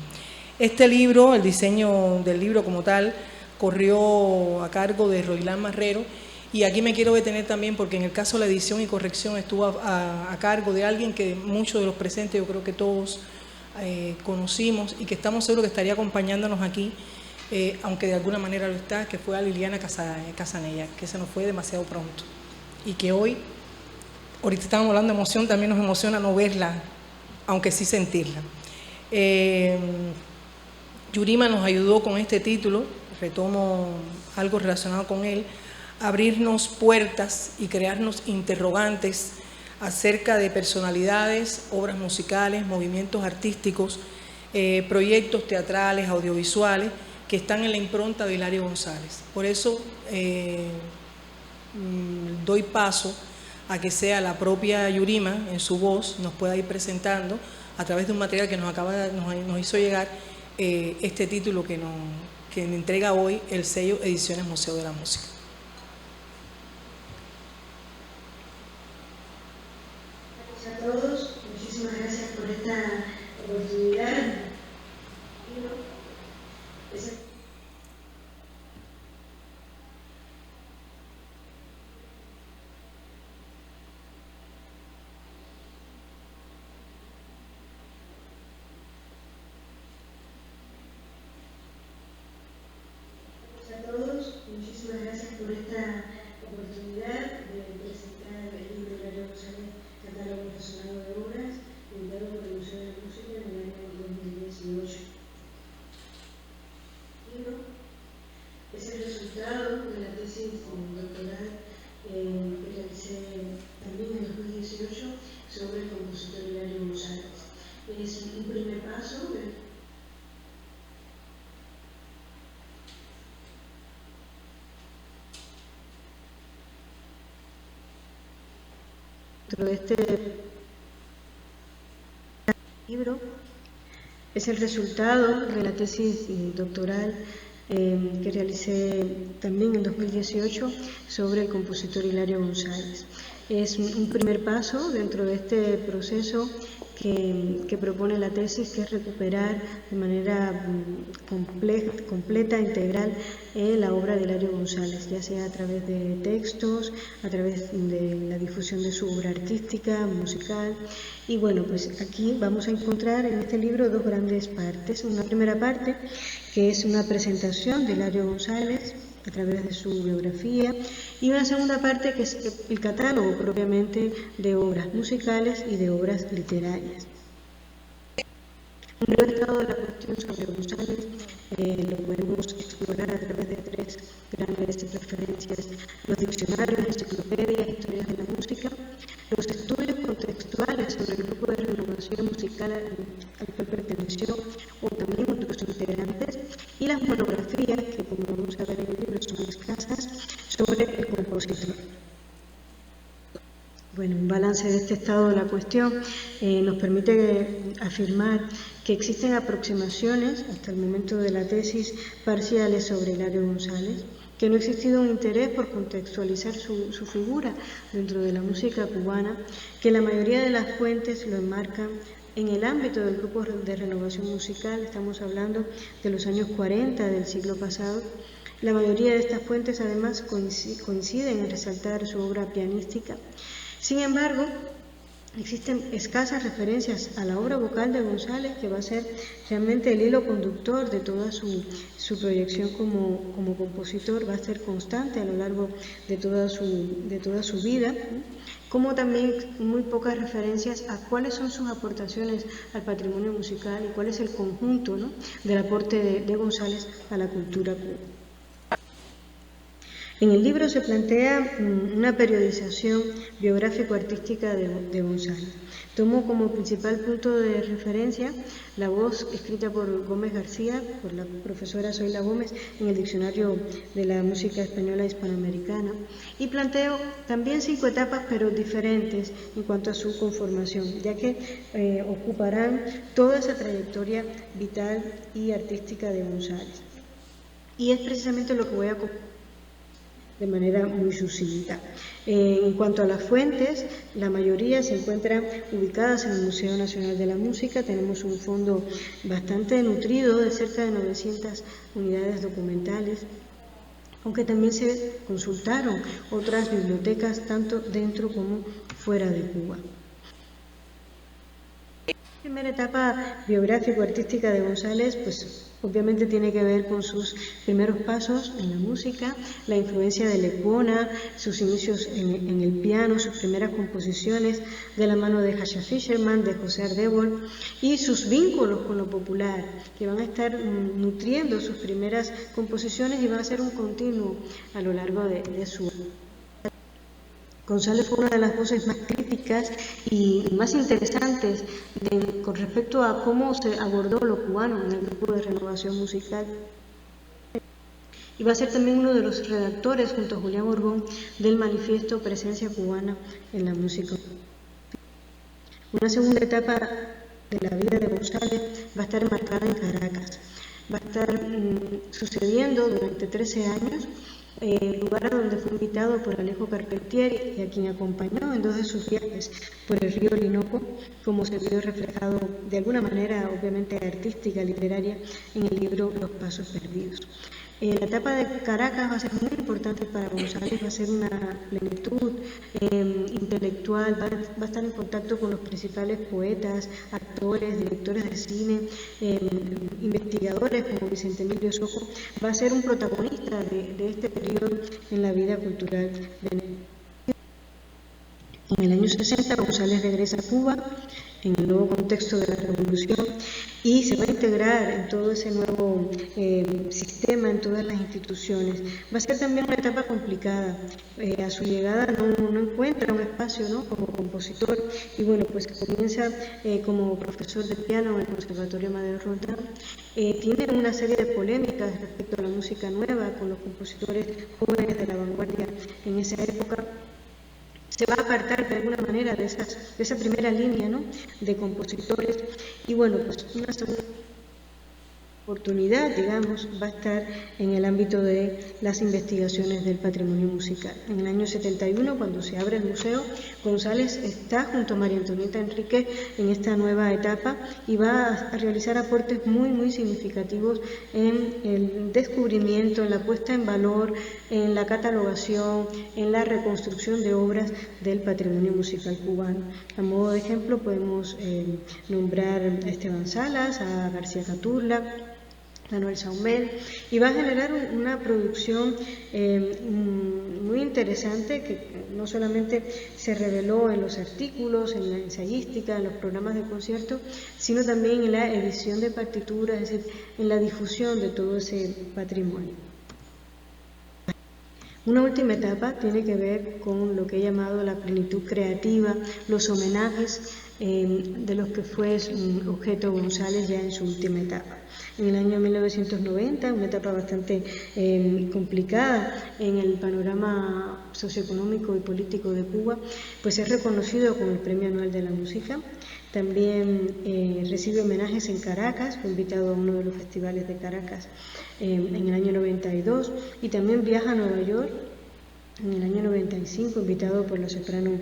Este libro, el diseño del libro como tal, corrió a cargo de Roilán Marrero, y aquí me quiero detener también porque en el caso de la edición y corrección estuvo a cargo de alguien que muchos de los presentes, yo creo que todos conocimos y que estamos seguros que estaría acompañándonos aquí, aunque de alguna manera lo está, que fue a Liliana Casanella, que se nos fue demasiado pronto y que hoy, ahorita estábamos hablando de emoción, también nos emociona no verla, aunque sí sentirla. Yurima nos ayudó con este título, retomo algo relacionado con él, abrirnos puertas y crearnos interrogantes acerca de personalidades, obras musicales, movimientos artísticos, proyectos teatrales, audiovisuales, que están en la impronta de Hilario González. Por eso doy paso a que sea la propia Yurima, en su voz, nos pueda ir presentando a través de un material que nos hizo llegar este título que entrega hoy el sello Ediciones Museo de la Música. A todos, muchísimas gracias por esta oportunidad. A todos, muchísimas gracias por esta oportunidad de presentar el libro de Hilario González, Catálogo Relacionado de Obras, editado por el Museo de la Música en el año 2018. El libro es el resultado de la tesis doctoral que realicé también en 2018 sobre el compositor Hilario González. Es un primer paso dentro de este libro. Es el resultado de la tesis doctoral que realicé también en 2018 sobre el compositor Hilario González. Es un primer paso dentro de este proceso que propone la tesis, que es recuperar de manera completa, integral, la obra de Hilario González, ya sea a través de textos, a través de la difusión de su obra artística, musical. Y bueno, pues aquí vamos a encontrar en este libro dos grandes partes. Una primera parte, que es una presentación de Hilario González a través de su biografía, y una segunda parte que es el catálogo propiamente de obras musicales y de obras literarias. Un breve estado de la cuestión sobre González lo podemos explorar a través de tres grandes referencias: los diccionarios, enciclopedias, historias de la música, los estudios contextuales sobre el grupo de renovación musical al cual perteneció o también otros integrantes, y las monografías, que como vamos a ver en el libro son escasas, sobre el compositor. Bueno, balance de este estado de la cuestión nos permite afirmar que existen aproximaciones hasta el momento de la tesis parciales sobre Hilario González, que no ha existido un interés por contextualizar su figura dentro de la música cubana, que la mayoría de las fuentes lo enmarcan en el ámbito del grupo de renovación musical. Estamos hablando de los años 40 del siglo pasado. La mayoría de estas fuentes además coinciden en resaltar su obra pianística. Sin embargo, existen escasas referencias a la obra vocal de González, que va a ser realmente el hilo conductor de toda su proyección como compositor, va a ser constante a lo largo de toda su vida, como también muy pocas referencias a cuáles son sus aportaciones al patrimonio musical y cuál es el conjunto, ¿no?, del aporte de González a la cultura cubana. En el libro se plantea una periodización biográfico-artística de González. Tomo como principal punto de referencia la voz escrita por Gómez García, por la profesora Zoila Gómez, en el Diccionario de la Música Española Hispanoamericana, y planteo también 5 etapas, pero diferentes en cuanto a su conformación, ya que ocuparán toda esa trayectoria vital y artística de González. Y es precisamente lo que voy a de manera muy sucinta. En cuanto a las fuentes, la mayoría se encuentran ubicadas en el Museo Nacional de la Música. Tenemos un fondo bastante nutrido de cerca de 900 unidades documentales, aunque también se consultaron otras bibliotecas tanto dentro como fuera de Cuba. La primera etapa biográfico-artística de González, pues obviamente tiene que ver con sus primeros pasos en la música, la influencia de Lecuona, sus inicios en el piano, sus primeras composiciones de la mano de Jascha Fischerman, de José Ardébol, y sus vínculos con lo popular, que van a estar nutriendo sus primeras composiciones y van a ser un continuo a lo largo de su vida. González fue una de las voces más críticas y más interesantes con respecto a cómo se abordó lo cubano en el grupo de renovación musical. Y va a ser también uno de los redactores, junto a Julián Orbón, del manifiesto Presencia Cubana en la Música. Una segunda etapa de la vida de González va a estar enmarcada en Caracas. Va a estar sucediendo durante 13 años, lugar a donde fue invitado por Alejo Carpentier y a quien acompañó en 2 de sus viajes por el río Orinoco, como se vio reflejado de alguna manera, obviamente artística, literaria, en el libro Los Pasos Perdidos. La etapa de Caracas va a ser muy importante para González, va a ser una plenitud intelectual, va a estar en contacto con los principales poetas, actores, directores de cine, investigadores como Vicente Emilio Sojo. Va a ser un protagonista de este periodo en la vida cultural venezolana. En el año 60 González regresa a Cuba en el nuevo contexto de la revolución y se va a integrar en todo ese nuevo sistema, en todas las instituciones. Va a ser también una etapa complicada. A su llegada no encuentra un espacio, ¿no?, como compositor, y bueno, pues comienza como profesor de piano en el Conservatorio Amadeo Roldán. Tiene una serie de polémicas respecto a la música nueva con los compositores jóvenes de la vanguardia en esa época. Se va a apartar de alguna manera de esa primera línea, ¿no?, de compositores, y bueno, pues una segunda oportunidad, digamos, va a estar en el ámbito de las investigaciones del patrimonio musical. En el año 71, cuando se abre el museo, González está junto a María Antonieta Enríquez en esta nueva etapa y va a realizar aportes muy, muy significativos en el descubrimiento, en la puesta en valor, en la catalogación, en la reconstrucción de obras del patrimonio musical cubano. A modo de ejemplo podemos nombrar a Esteban Salas, a García Caturla, a Noel Saumel, y va a generar una producción muy interesante que no solamente se reveló en los artículos, en la ensayística, en los programas de concierto, sino también en la edición de partituras, es decir, en la difusión de todo ese patrimonio. Una última etapa tiene que ver con lo que he llamado la plenitud creativa, los homenajes de los que fue objeto González ya en su última etapa. En el año 1990, una etapa bastante complicada en el panorama socioeconómico y político de Cuba, pues es reconocido con el Premio Anual de la Música. También recibe homenajes en Caracas, fue invitado a uno de los festivales de Caracas en el año 92, y también viaja a Nueva York en el año 95, invitado por la soprano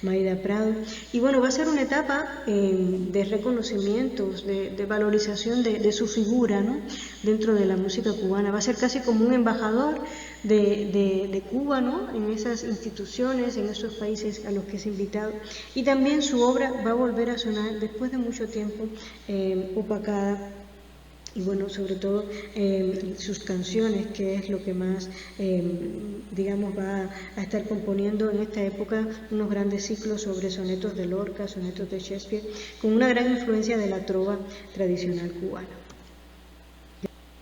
Mayda Prado. Y bueno, va a ser una etapa de reconocimientos, de valorización de su figura, ¿no?, dentro de la música cubana. Va a ser casi como un embajador de Cuba, ¿no?, en esas instituciones, en esos países a los que es invitado. Y también su obra va a volver a sonar después de mucho tiempo opacada. Y bueno, sobre todo sus canciones, que es lo que más, digamos, va a estar componiendo en esta época, unos grandes ciclos sobre sonetos de Lorca, sonetos de Shakespeare, con una gran influencia de la trova tradicional cubana.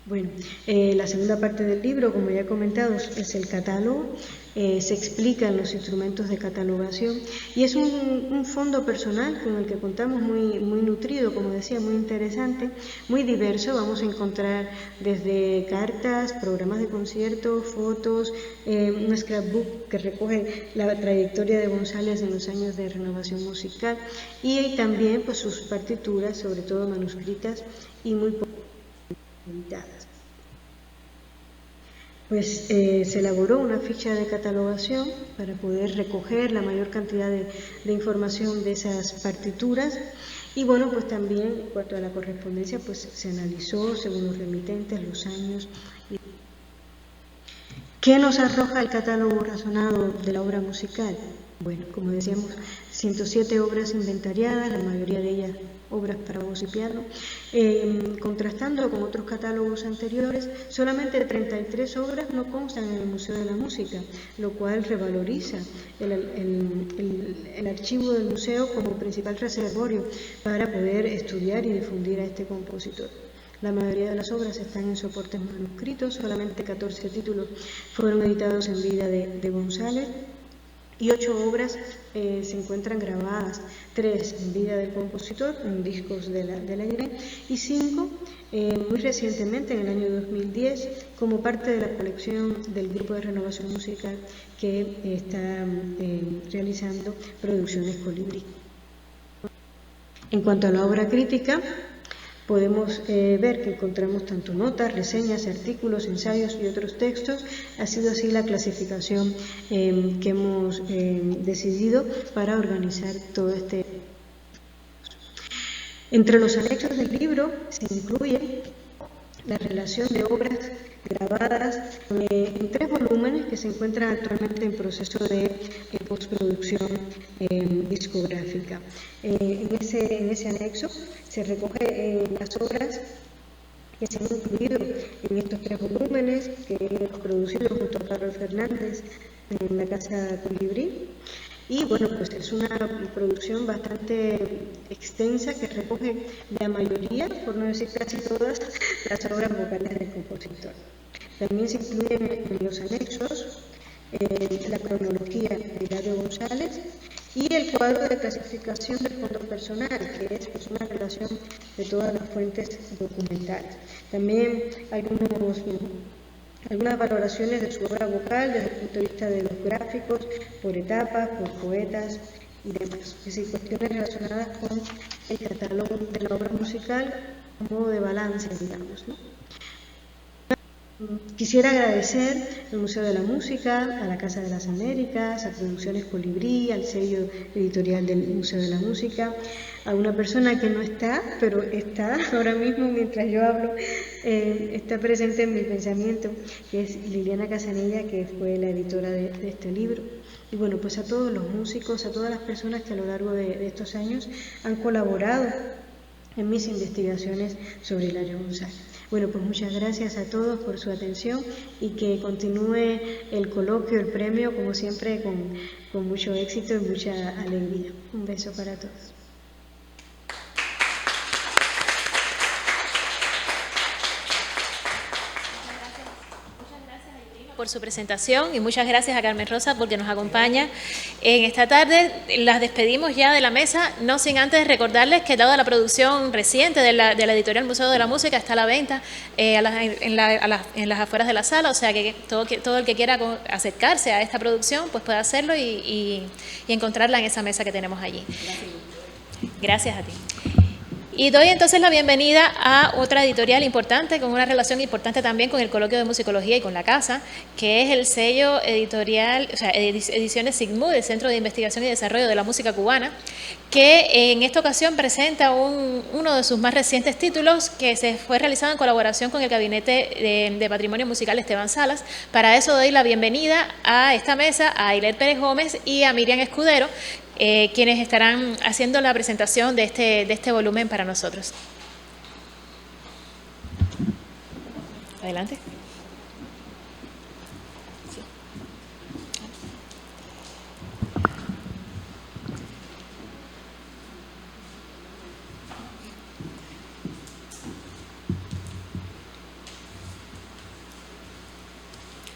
Bueno, la segunda parte del libro, como ya he comentado, es el catálogo. Se explican los instrumentos de catalogación y es un fondo personal con el que contamos muy nutrido, como decía, muy interesante, muy diverso. Vamos a encontrar desde cartas, programas de conciertos, fotos, un scrapbook que recoge la trayectoria de González en los años de renovación musical, y también pues sus partituras, sobre todo manuscritas y muy poco editadas. Pues se elaboró una ficha de catalogación para poder recoger la mayor cantidad de información de esas partituras, y bueno, pues también en cuanto a la correspondencia, pues se analizó según los remitentes, los años. ¿Qué nos arroja el catálogo razonado de la obra musical? Bueno, como decíamos, 107 obras inventariadas, la mayoría de ellas obras para voz y piano. Contrastando con otros catálogos anteriores, solamente 33 obras no constan en el Museo de la Música, lo cual revaloriza el archivo del museo como principal reservorio para poder estudiar y difundir a este compositor. La mayoría de las obras están en soportes manuscritos, solamente 14 títulos fueron editados en vida de González, y 8 obras se encuentran grabadas, 3 en vida del compositor, en discos de la IRE, y 5 muy recientemente, en el año 2010, como parte de la colección del Grupo de Renovación Musical que está realizando Producciones Colibrí. En cuanto a la obra crítica, podemos ver que encontramos tanto notas, reseñas, artículos, ensayos y otros textos. Ha sido así la clasificación que hemos decidido para organizar todo este. Entre los anexos del libro se incluye la relación de obras grabadas en 3 volúmenes que se encuentran actualmente en proceso de postproducción discográfica. En ese anexo se recoge las obras que se han incluido en estos 3 volúmenes, que hemos producido junto a Carlos Fernández en la Casa Colibrí. Y bueno, pues es una producción bastante extensa que recoge la mayoría, por no decir casi todas, las obras vocales del compositor. También se incluyen en los anexos la cronología de Hilario González y el cuadro de clasificación del fondo personal, que es pues una relación de todas las fuentes documentales. También algunas valoraciones de su obra vocal desde el punto de vista de los gráficos, por etapas, por poetas y demás. Es decir, cuestiones relacionadas con el catálogo de la obra musical a modo de balance, digamos, ¿no? Quisiera agradecer al Museo de la Música, a la Casa de las Américas, a Producciones Colibrí, al sello editorial del Museo de la Música, a una persona que no está, pero está ahora mismo mientras yo hablo, está presente en mi pensamiento, que es Liliana Casanilla, que fue la editora de este libro. Y bueno, pues a todos los músicos, a todas las personas que a lo largo de estos años han colaborado en mis investigaciones sobre Hilario González. Bueno, pues muchas gracias a todos por su atención y que continúe el coloquio, el premio, como siempre, con mucho éxito y mucha alegría. Un beso para todos. por su presentación y muchas gracias a Carmen Rosa porque nos acompaña en esta tarde. Las despedimos ya de la mesa, no sin antes recordarles que dada la producción reciente de la editorial Museo de la Música está a la venta en las afueras de la sala, o sea que todo el que quiera acercarse a esta producción pues puede hacerlo y encontrarla en esa mesa que tenemos allí. Gracias a ti. Y doy entonces la bienvenida a otra editorial importante, con una relación importante también con el Coloquio de Musicología y con la Casa, que es el sello editorial, o sea, Ediciones Sigmund, el Centro de Investigación y Desarrollo de la Música Cubana, que en esta ocasión presenta uno de sus más recientes títulos, que se fue realizado en colaboración con el Gabinete de Patrimonio Musical Esteban Salas. Para eso doy la bienvenida a esta mesa a Ailet Pérez Gómez y a Miriam Escudero, quienes estarán haciendo la presentación de este volumen para nosotros. Adelante. Sí.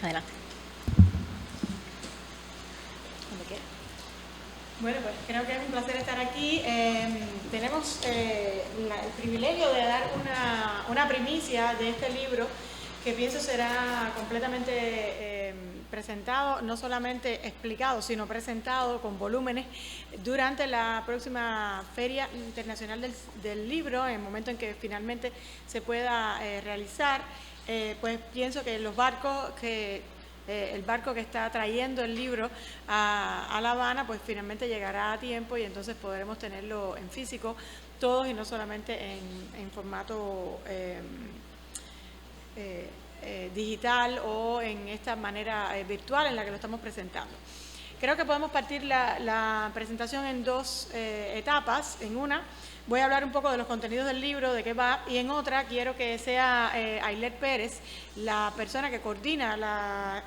Adelante. Bueno, pues creo que es un placer estar aquí. Tenemos el privilegio de dar una primicia de este libro que pienso será completamente presentado, no solamente explicado, sino presentado con volúmenes durante la próxima Feria Internacional del Libro, en el momento en que finalmente se pueda realizar. Pues pienso que los barcos el barco que está trayendo el libro a La Habana, pues finalmente llegará a tiempo y entonces podremos tenerlo en físico todos y no solamente en formato digital o en esta manera virtual en la que lo estamos presentando. Creo que podemos partir la presentación en dos etapas. En una voy a hablar un poco de los contenidos del libro, de qué va, y en otra quiero que sea Ailet Pérez, la persona que coordina las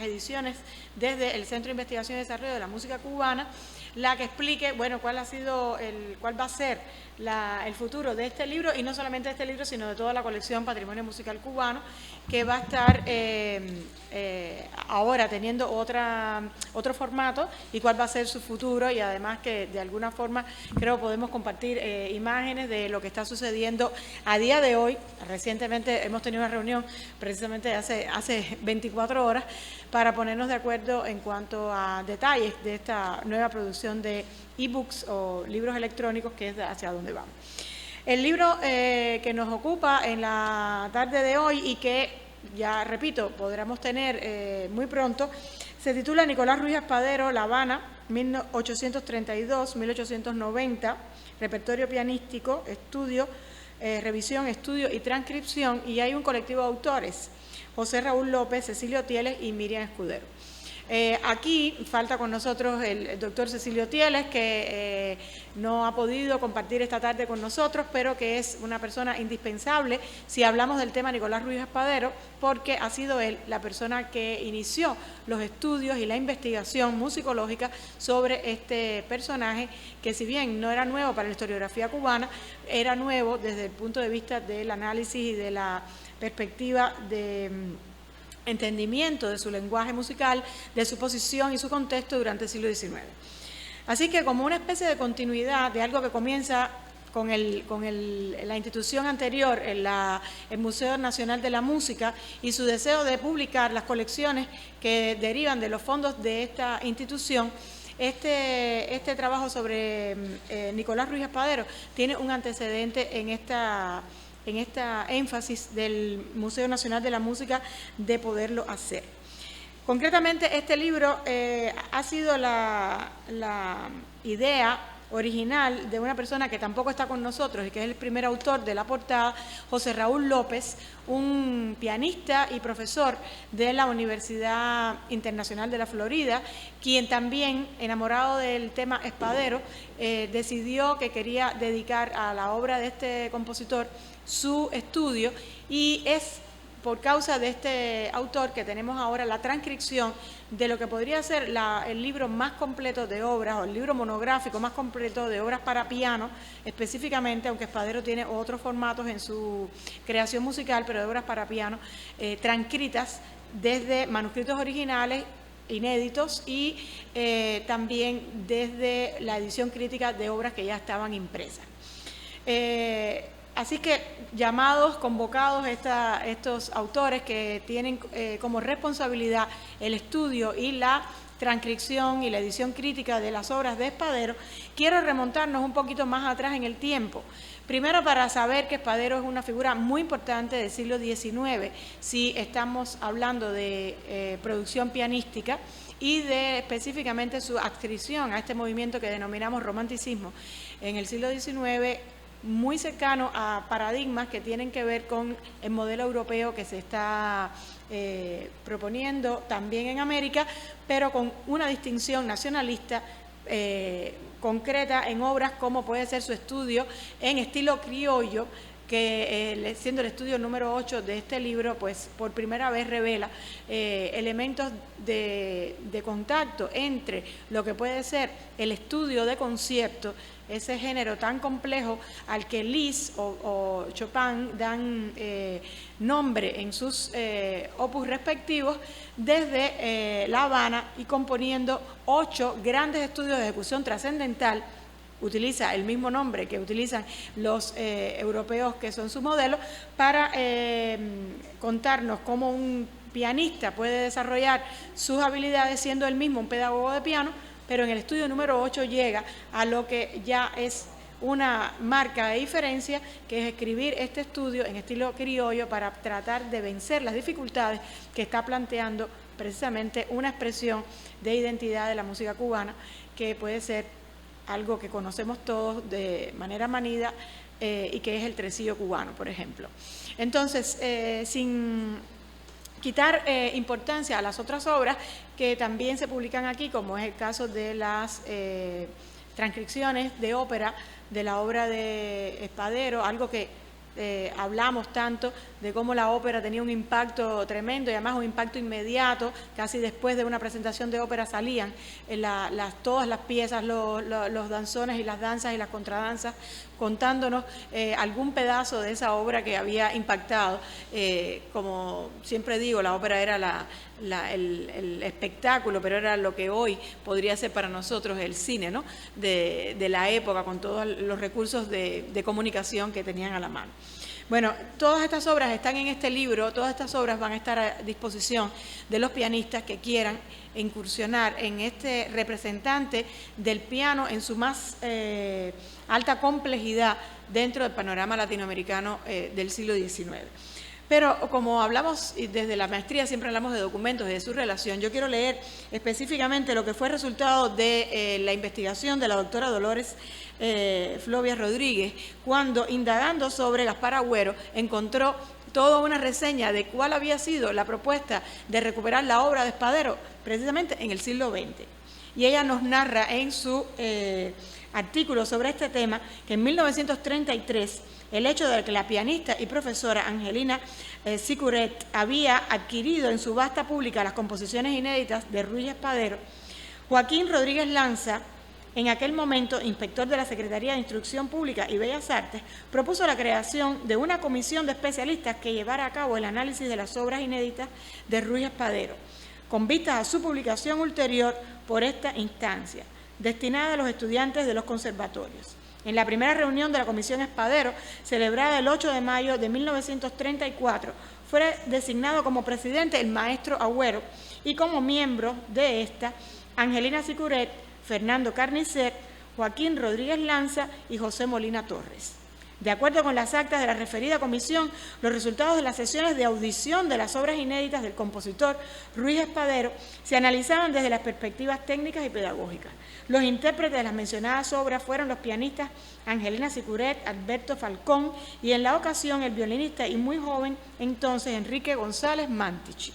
ediciones desde el Centro de Investigación y Desarrollo de la Música Cubana, la que explique, bueno, cuál va a ser el futuro de este libro, y no solamente de este libro, sino de toda la colección Patrimonio Musical Cubano, que va a estar ahora teniendo otro formato, y cuál va a ser su futuro, y además que de alguna forma creo podemos compartir imágenes de lo que está sucediendo a día de hoy. Recientemente hemos tenido una reunión precisamente hace 24 horas para ponernos de acuerdo en cuanto a detalles de esta nueva producción de e-books o libros electrónicos, que es hacia dónde vamos. El libro que nos ocupa en la tarde de hoy y que, ya repito, podremos tener muy pronto, se titula Nicolás Ruiz Espadero, La Habana, 1832-1890, repertorio pianístico, estudio, revisión, estudio y transcripción, y hay un colectivo de autores, José Raúl López, Cecilio Tieles y Miriam Escudero. Aquí falta con nosotros el doctor Cecilio Tieles, que no ha podido compartir esta tarde con nosotros, pero que es una persona indispensable si hablamos del tema Nicolás Ruiz Espadero, porque ha sido él la persona que inició los estudios y la investigación musicológica sobre este personaje, que si bien no era nuevo para la historiografía cubana, era nuevo desde el punto de vista del análisis y de la perspectiva de entendimiento de su lenguaje musical, de su posición y su contexto durante el siglo XIX. Así que, como una especie de continuidad de algo que comienza con la institución anterior, el Museo Nacional de la Música, y su deseo de publicar las colecciones que derivan de los fondos de esta institución, este trabajo sobre Nicolás Ruiz Espadero tiene un antecedente en esta énfasis del Museo Nacional de la Música de poderlo hacer. Concretamente, este libro ha sido la idea original de una persona que tampoco está con nosotros y que es el primer autor de la portada, José Raúl López, un pianista y profesor de la Universidad Internacional de la Florida, quien también, enamorado del tema Espadero, decidió que quería dedicar a la obra de este compositor su estudio, y es por causa de este autor que tenemos ahora la transcripción de lo que podría ser el libro más completo de obras, o el libro monográfico más completo de obras para piano, específicamente, aunque Espadero tiene otros formatos en su creación musical, pero de obras para piano transcritas desde manuscritos originales inéditos y también desde la edición crítica de obras que ya estaban impresas. Así que llamados, convocados estos autores que tienen como responsabilidad el estudio y la transcripción y la edición crítica de las obras de Espadero, quiero remontarnos un poquito más atrás en el tiempo. Primero, para saber que Espadero es una figura muy importante del siglo XIX, si estamos hablando de producción pianística y de específicamente su adscripción a este movimiento que denominamos romanticismo en el siglo XIX, muy cercano a paradigmas que tienen que ver con el modelo europeo que se está proponiendo también en América, pero con una distinción nacionalista concreta en obras como puede ser su estudio en estilo criollo, que siendo el estudio número 8 de este libro, pues por primera vez revela elementos de contacto entre lo que puede ser el estudio de concierto, ese género tan complejo al que Liszt o Chopin dan nombre en sus opus respectivos, desde La Habana, y componiendo 8 grandes estudios de ejecución trascendental. Utiliza el mismo nombre que utilizan los europeos que son su modelo, para contarnos cómo un pianista puede desarrollar sus habilidades siendo él mismo un pedagogo de piano, pero en el estudio número 8 llega a lo que ya es una marca de diferencia, que es escribir este estudio en estilo criollo para tratar de vencer las dificultades que está planteando precisamente una expresión de identidad de la música cubana, que puede ser algo que conocemos todos de manera manida, y que es el tresillo cubano, por ejemplo. Entonces, sin quitar importancia a las otras obras que también se publican aquí, como es el caso de las transcripciones de ópera de la obra de Espadero, algo que hablamos tanto de cómo la ópera tenía un impacto tremendo y además un impacto inmediato. Casi después de una presentación de ópera salían todas las piezas, los danzones y las danzas y las contradanzas, contándonos algún pedazo de esa obra que había impactado. Como siempre digo, la ópera era el espectáculo, pero era lo que hoy podría ser para nosotros el cine, ¿no? de la época, con todos los recursos de comunicación que tenían a la mano. Bueno, todas estas obras están en este libro, todas estas obras van a estar a disposición de los pianistas que quieran incursionar en este representante del piano en su más alta complejidad dentro del panorama latinoamericano del siglo XIX. Pero como hablamos desde la maestría, siempre hablamos de documentos y de su relación, yo quiero leer específicamente lo que fue resultado de la investigación de la doctora Dolores Flovia Rodríguez, cuando, indagando sobre Gaspar Agüero, encontró toda una reseña de cuál había sido la propuesta de recuperar la obra de Espadero precisamente en el siglo XX. Y ella nos narra en su artículo sobre este tema que en 1933 el hecho de que la pianista y profesora Angelina Sicuret había adquirido en subasta pública las composiciones inéditas de Ruy Espadero, Joaquín Rodríguez Lanza, en aquel momento inspector de la Secretaría de Instrucción Pública y Bellas Artes, propuso la creación de una comisión de especialistas que llevara a cabo el análisis de las obras inéditas de Ruy Espadero, con vistas a su publicación ulterior por esta instancia, destinada a los estudiantes de los conservatorios. En la primera reunión de la Comisión Espadero, celebrada el 8 de mayo de 1934, fue designado como presidente el maestro Agüero y como miembro de esta Angelina Sicuret, Fernando Carnicer, Joaquín Rodríguez Lanza y José Molina Torres. De acuerdo con las actas de la referida comisión, los resultados de las sesiones de audición de las obras inéditas del compositor Ruy Espadero se analizaban desde las perspectivas técnicas y pedagógicas. Los intérpretes de las mencionadas obras fueron los pianistas Angelina Sicuret, Alberto Falcón y en la ocasión el violinista y muy joven entonces Enrique González Mantich.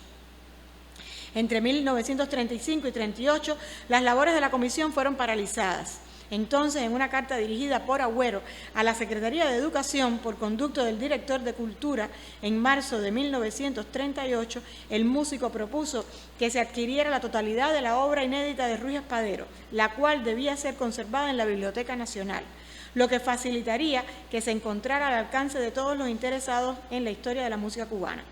Entre 1935 y 1938, las labores de la comisión fueron paralizadas. Entonces, en una carta dirigida por Agüero a la Secretaría de Educación por conducto del director de Cultura en marzo de 1938, el músico propuso que se adquiriera la totalidad de la obra inédita de Ruy Espadero, la cual debía ser conservada en la Biblioteca Nacional, lo que facilitaría que se encontrara al alcance de todos los interesados en la historia de la música cubana.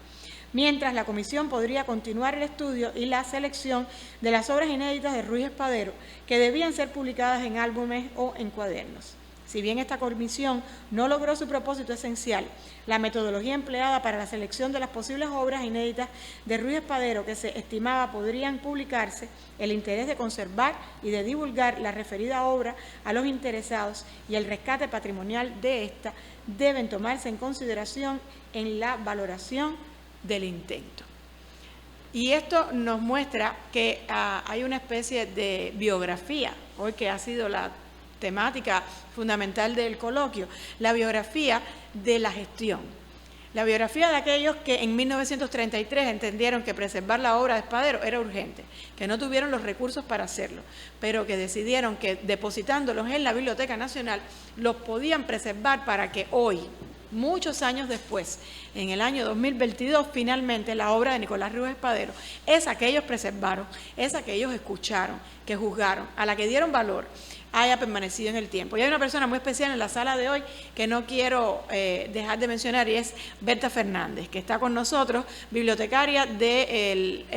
mientras la comisión podría continuar el estudio y la selección de las obras inéditas de Ruiz Espadero, que debían ser publicadas en álbumes o en cuadernos. Si bien esta comisión no logró su propósito esencial, la metodología empleada para la selección de las posibles obras inéditas de Ruiz Espadero que se estimaba podrían publicarse, el interés de conservar y de divulgar la referida obra a los interesados y el rescate patrimonial de esta deben tomarse en consideración en la valoración del intento. Y esto nos muestra que hay una especie de biografía, hoy que ha sido la temática fundamental del coloquio, la biografía de la gestión. La biografía de aquellos que en 1933 entendieron que preservar la obra de Espadero era urgente, que no tuvieron los recursos para hacerlo, pero que decidieron que depositándolos en la Biblioteca Nacional los podían preservar para que hoy, muchos años después, en el año 2022, finalmente la obra de Nicolás Ruiz Espadero, esa que ellos preservaron, esa que ellos escucharon, que juzgaron, a la que dieron valor, haya permanecido en el tiempo. Y hay una persona muy especial en la sala de hoy que no quiero dejar de mencionar, y es Berta Fernández, que está con nosotros, bibliotecaria del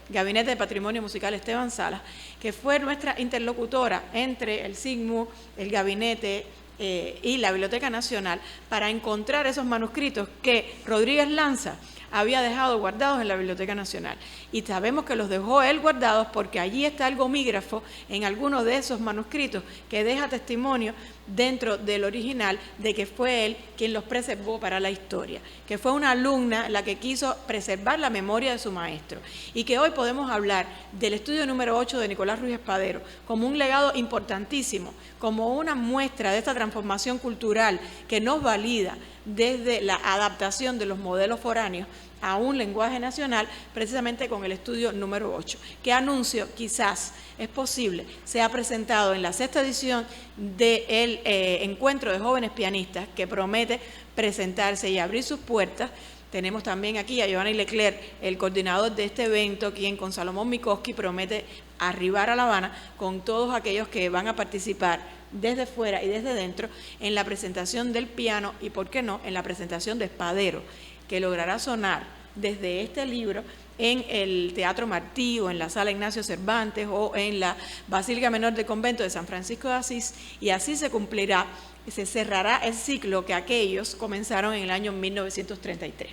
Gabinete de Patrimonio Musical Esteban Salas, que fue nuestra interlocutora entre el SIGMUC, el Gabinete y la Biblioteca Nacional para encontrar esos manuscritos que Rodríguez Lanza había dejado guardados en la Biblioteca Nacional. Y sabemos que los dejó él guardados porque allí está el gomígrafo en alguno de esos manuscritos que deja testimonio dentro del original de que fue él quien los preservó para la historia, que fue una alumna la que quiso preservar la memoria de su maestro, y que hoy podemos hablar del estudio número 8 de Nicolás Ruiz Espadero como un legado importantísimo, como una muestra de esta transformación cultural que nos valida desde la adaptación de los modelos foráneos a un lenguaje nacional, precisamente con el estudio número 8, que anuncio, quizás es posible, se ha presentado en la 6ª edición del Encuentro de Jóvenes Pianistas, que promete presentarse y abrir sus puertas. Tenemos también aquí a Giovanni Leclerc, el coordinador de este evento, quien con Salomón Mikoski promete arribar a La Habana con todos aquellos que van a participar desde fuera y desde dentro en la presentación del piano y, por qué no, en la presentación de Espadero, que logrará sonar desde este libro en el Teatro Martí o en la Sala Ignacio Cervantes o en la Basílica Menor del Convento de San Francisco de Asís, y así se cumplirá, se cerrará el ciclo que aquellos comenzaron en el año 1933.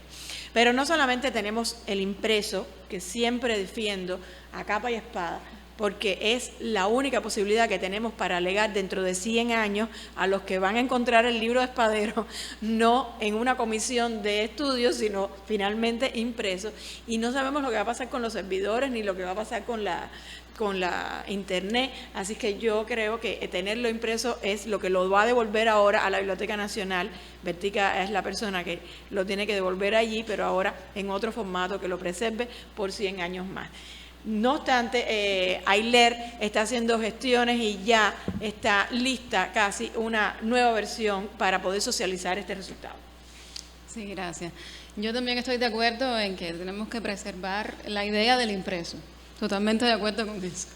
Pero no solamente tenemos el impreso, que siempre defiendo a capa y espada, porque es la única posibilidad que tenemos para legar dentro de 100 años a los que van a encontrar el libro de Espadero, no en una comisión de estudios, sino finalmente impreso. Y no sabemos lo que va a pasar con los servidores, ni lo que va a pasar con la internet, así que yo creo que tenerlo impreso es lo que lo va a devolver ahora a la Biblioteca Nacional. Bertica es la persona que lo tiene que devolver allí, pero ahora en otro formato que lo preserve por 100 años más. No obstante, Ayler está haciendo gestiones y ya está lista casi una nueva versión para poder socializar este resultado. Sí, gracias. Yo también estoy de acuerdo en que tenemos que preservar la idea del impreso. Totalmente de acuerdo con eso.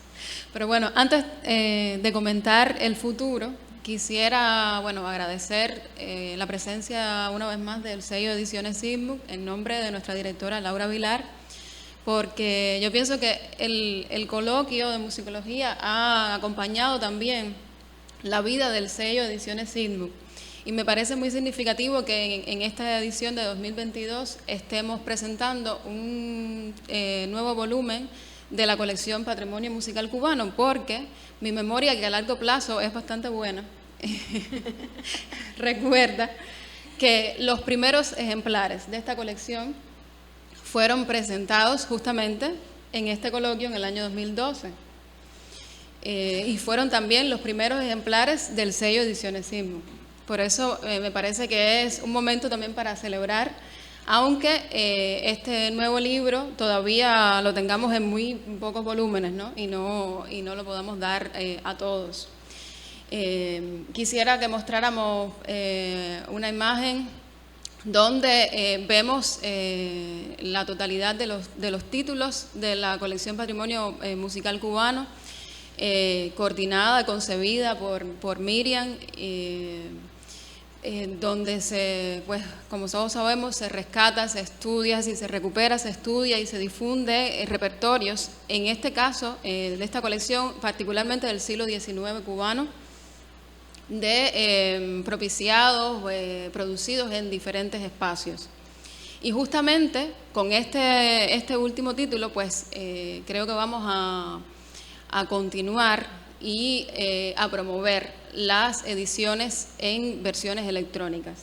Pero bueno, antes de comentar el futuro, quisiera agradecer la presencia una vez más del sello Ediciones SIGMUC en nombre de nuestra directora Laura Vilar, porque yo pienso que el coloquio de musicología ha acompañado también la vida del sello Ediciones SIGMUC. Y me parece muy significativo que en esta edición de 2022 estemos presentando un nuevo volumen de la colección Patrimonio Musical Cubano, porque mi memoria, que a largo plazo es bastante buena, recuerda que los primeros ejemplares de esta colección fueron presentados justamente en este coloquio en el año 2012. Y fueron también los primeros ejemplares del sello Ediciones SIGMUC. Por eso me parece que es un momento también para celebrar, aunque este nuevo libro todavía lo tengamos en muy pocos volúmenes, ¿no? Y no lo podamos dar a todos. Quisiera que mostráramos una imagen donde vemos la totalidad de los títulos de la colección Patrimonio Musical Cubano, coordinada, concebida por Miriam, donde pues como todos sabemos, se rescata, se estudia, si se recupera, se estudia y se difunde repertorios, en este caso, de esta colección, particularmente del siglo XIX cubano, propiciados, producidos en diferentes espacios. Y justamente con este último título, pues creo que vamos a continuar y a promover las ediciones en versiones electrónicas.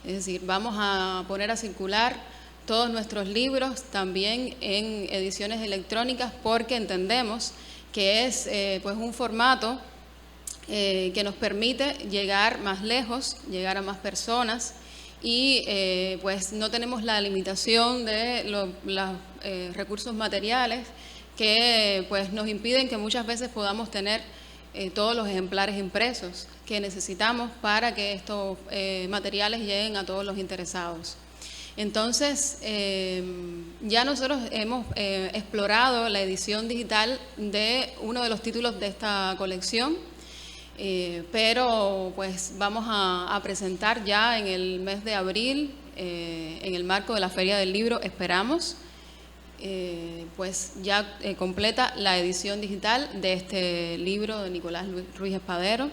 Es decir, vamos a poner a circular todos nuestros libros también en ediciones electrónicas, porque entendemos que es pues un formato que nos permite llegar más lejos, llegar a más personas, y pues no tenemos la limitación de los recursos materiales que pues nos impiden que muchas veces podamos tener todos los ejemplares impresos que necesitamos para que estos materiales lleguen a todos los interesados. Entonces, ya nosotros hemos explorado la edición digital de uno de los títulos de esta colección, pero pues vamos a presentar ya en el mes de abril, en el marco de la Feria del Libro, esperamos, pues ya completa la edición digital de este libro de Nicolás Ruiz Espadero,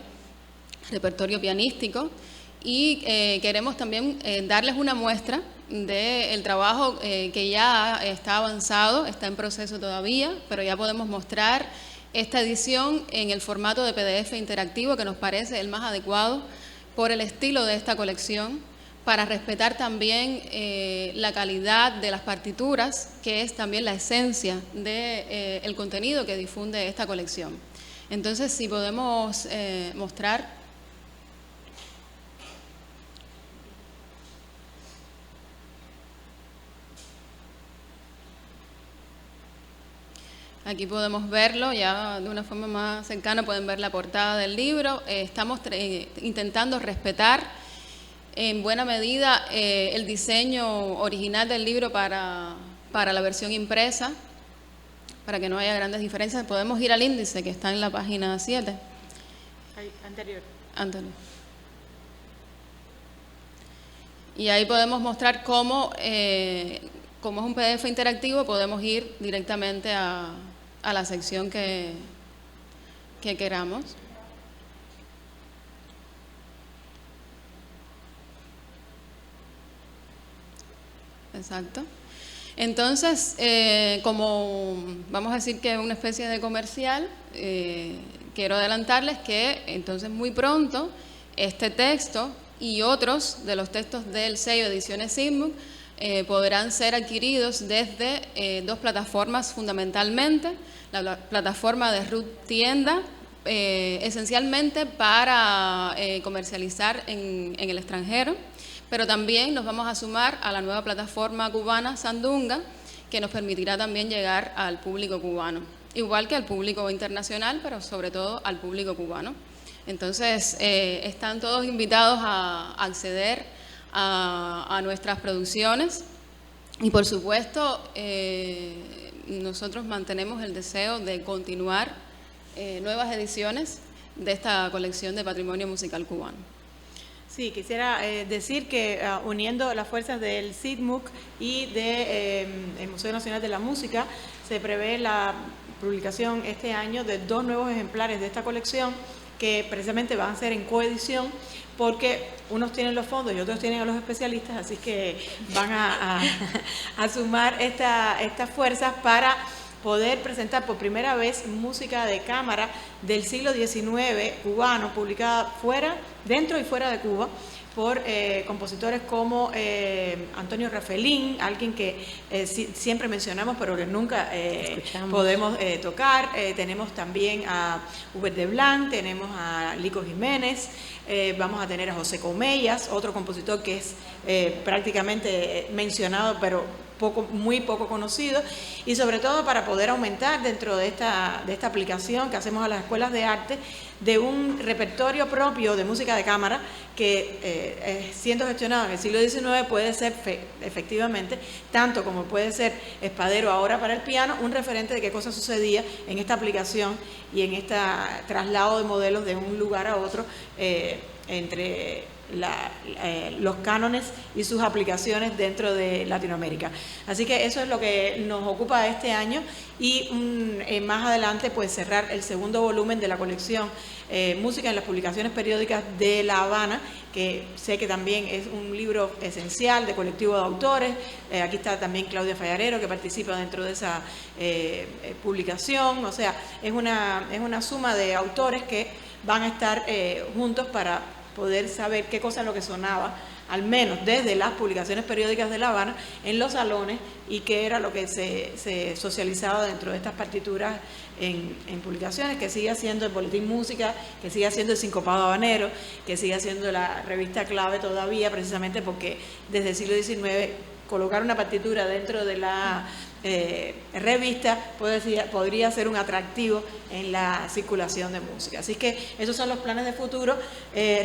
repertorio pianístico, y queremos también darles una muestra del trabajo que ya está avanzado, está en proceso todavía, pero ya podemos mostrar esta edición en el formato de PDF interactivo, que nos parece el más adecuado por el estilo de esta colección, para respetar también la calidad de las partituras, que es también la esencia del contenido que difunde esta colección. Entonces, si podemos mostrar. Aquí podemos verlo ya de una forma más cercana, pueden ver la portada del libro. Estamos intentando respetar en buena medida el diseño original del libro para la versión impresa, para que no haya grandes diferencias. Podemos ir al índice que está en la página 7. Anterior. Y ahí podemos mostrar cómo, como es un PDF interactivo, podemos ir directamente a la sección que queramos. Exacto. Entonces, como vamos a decir que es una especie de comercial, quiero adelantarles que entonces muy pronto este texto y otros de los textos del sello Ediciones Sigmund podrán ser adquiridos desde dos plataformas fundamentalmente: la plataforma de Ruth Tienda, esencialmente para comercializar en el extranjero, pero también nos vamos a sumar a la nueva plataforma cubana Sandunga, que nos permitirá también llegar al público cubano, igual que al público internacional, pero sobre todo al público cubano. Entonces, están todos invitados a acceder a nuestras producciones, y por supuesto nosotros mantenemos el deseo de continuar nuevas ediciones de esta colección de patrimonio musical cubano. Sí, quisiera decir que uniendo las fuerzas del SIGMUC y del Museo Nacional de la Música, se prevé la publicación este año de 2 nuevos ejemplares de esta colección, que precisamente van a ser en coedición, porque unos tienen los fondos y otros tienen a los especialistas, así que van a sumar estas fuerzas para poder presentar por primera vez música de cámara del siglo XIX cubano, publicada dentro y fuera de Cuba, por compositores como Antonio Rafelín, alguien que siempre mencionamos pero que nunca podemos tocar. Tenemos también a Hubert de Blanc, tenemos a Lico Jiménez, vamos a tener a José Comellas, otro compositor que es prácticamente mencionado pero muy poco conocido, y sobre todo para poder aumentar dentro de esta aplicación que hacemos a las escuelas de arte, de un repertorio propio de música de cámara que siendo gestionado en el siglo XIX puede ser efectivamente, tanto como puede ser Espadero ahora para el piano, un referente de qué cosa sucedía en esta aplicación y en este traslado de modelos de un lugar a otro entre los cánones y sus aplicaciones dentro de Latinoamérica. Así que eso es lo que nos ocupa este año y más adelante pues cerrar el segundo volumen de la colección Música en las publicaciones periódicas de La Habana, que sé que también es un libro esencial de colectivo de autores. Aquí está también Claudia Fallarero, que participa dentro de esa publicación. O sea, es una suma de autores que van a estar juntos para poder saber qué cosa es lo que sonaba, al menos desde las publicaciones periódicas de La Habana, en los salones, y qué era lo que se socializaba dentro de estas partituras en publicaciones, que sigue siendo el Boletín Música, que sigue siendo el Sincopado Habanero, que sigue siendo la revista clave todavía, precisamente porque desde el siglo XIX colocar una partitura dentro de la revista podría ser un atractivo en la circulación de música. Así que esos son los planes de futuro.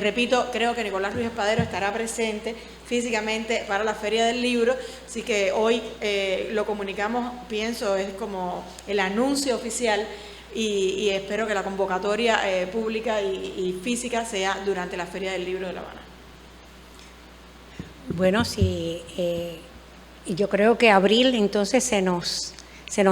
Repito, creo que Nicolás Ruiz Espadero estará presente físicamente para la Feria del Libro, así que hoy lo comunicamos, pienso, es como el anuncio oficial, y espero que la convocatoria pública y física sea durante la Feria del Libro de La Habana. Bueno, sí, yo creo que abril entonces se nos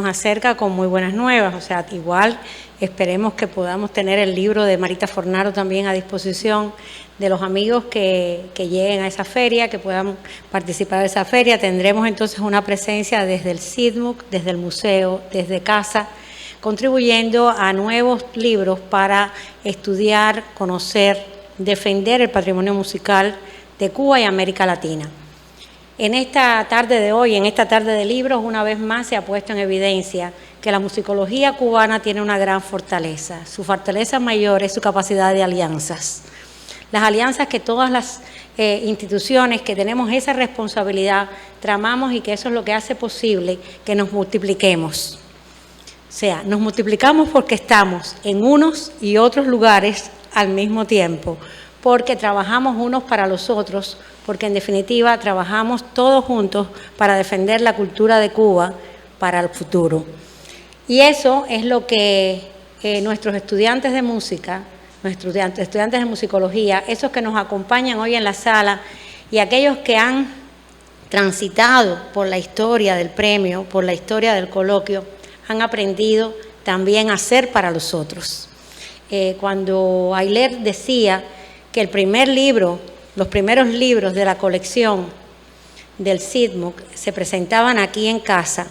acerca con muy buenas nuevas. O sea, igual esperemos que podamos tener el libro de Marita Fornaro también a disposición de los amigos que lleguen a esa feria, que puedan participar de esa feria. Tendremos entonces una presencia desde el CIDMUC, desde el museo, desde casa, contribuyendo a nuevos libros para estudiar, conocer, defender el patrimonio musical de Cuba y América Latina. En esta tarde de hoy, en esta tarde de libros, una vez más se ha puesto en evidencia que la musicología cubana tiene una gran fortaleza. Su fortaleza mayor es su capacidad de alianzas. Las alianzas que todas las instituciones que tenemos esa responsabilidad tramamos, y que eso es lo que hace posible que nos multipliquemos. O sea, nos multiplicamos porque estamos en unos y otros lugares al mismo tiempo, porque trabajamos unos para los otros, porque en definitiva trabajamos todos juntos para defender la cultura de Cuba para el futuro. Y eso es lo que nuestros estudiantes de música, nuestros estudiantes de musicología, esos que nos acompañan hoy en la sala y aquellos que han transitado por la historia del premio, por la historia del coloquio, han aprendido también a hacer para los otros. Cuando Ayler decía que el primer libro, los primeros libros de la colección del CIDMUC se presentaban aquí en casa,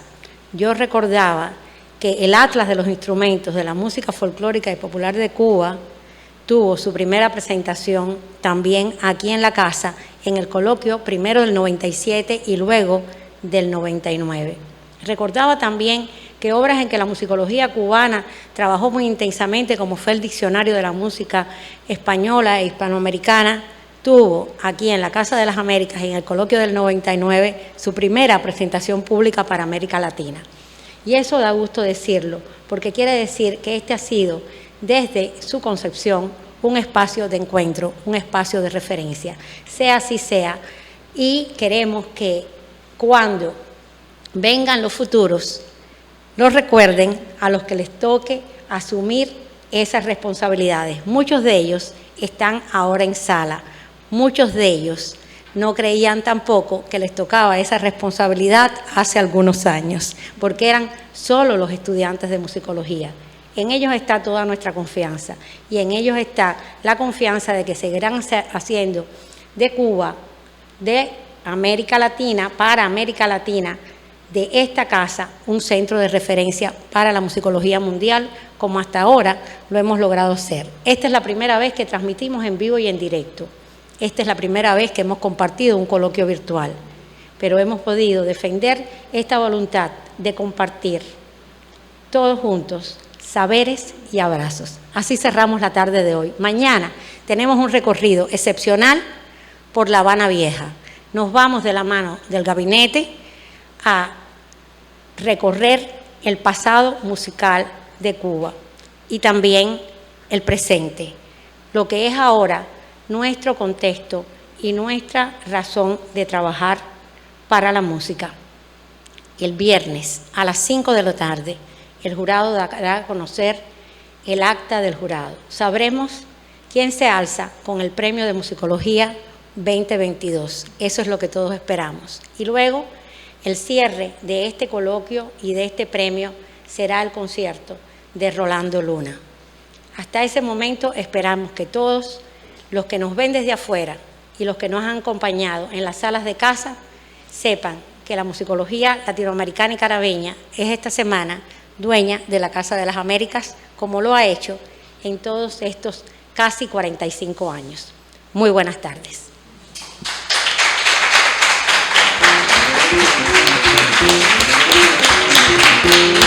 yo recordaba que el Atlas de los Instrumentos de la Música Folclórica y Popular de Cuba tuvo su primera presentación también aquí en la casa, en el coloquio primero del 97 y luego del 99. Recordaba también que obras en que la musicología cubana trabajó muy intensamente, como fue el Diccionario de la Música Española e Hispanoamericana, tuvo aquí en la Casa de las Américas, en el coloquio del 99, su primera presentación pública para América Latina. Y eso da gusto decirlo, porque quiere decir que este ha sido, desde su concepción, un espacio de encuentro, un espacio de referencia, sea así sea, y queremos que cuando vengan los futuros, los recuerden a los que les toque asumir esas responsabilidades. Muchos de ellos están ahora en sala, muchos de ellos no creían tampoco que les tocaba esa responsabilidad hace algunos años, porque eran solo los estudiantes de musicología. En ellos está toda nuestra confianza y en ellos está la confianza de que seguirán haciendo de Cuba, de América Latina, para América Latina, de esta casa, un centro de referencia para la musicología mundial, como hasta ahora lo hemos logrado hacer. Esta es la primera vez que transmitimos en vivo y en directo. Esta es la primera vez que hemos compartido un coloquio virtual, pero hemos podido defender esta voluntad de compartir todos juntos saberes y abrazos. Así cerramos la tarde de hoy. Mañana tenemos un recorrido excepcional por La Habana Vieja. Nos vamos de la mano del gabinete a recorrer el pasado musical de Cuba y también el presente, lo que es ahora nuestro contexto y nuestra razón de trabajar para la música. El viernes a las 5 de la tarde, el jurado dará a conocer el acta del jurado. Sabremos ¿Quién se alza con el Premio de Musicología 2022? Eso es lo que todos esperamos. Y luego, el cierre de este coloquio y de este premio será el concierto de Rolando Luna. Hasta ese momento esperamos que todos los que nos ven desde afuera y los que nos han acompañado en las salas de casa sepan que la musicología latinoamericana y caribeña es esta semana dueña de la Casa de las Américas, como lo ha hecho en todos estos casi 45 años. Muy buenas tardes. Thank you.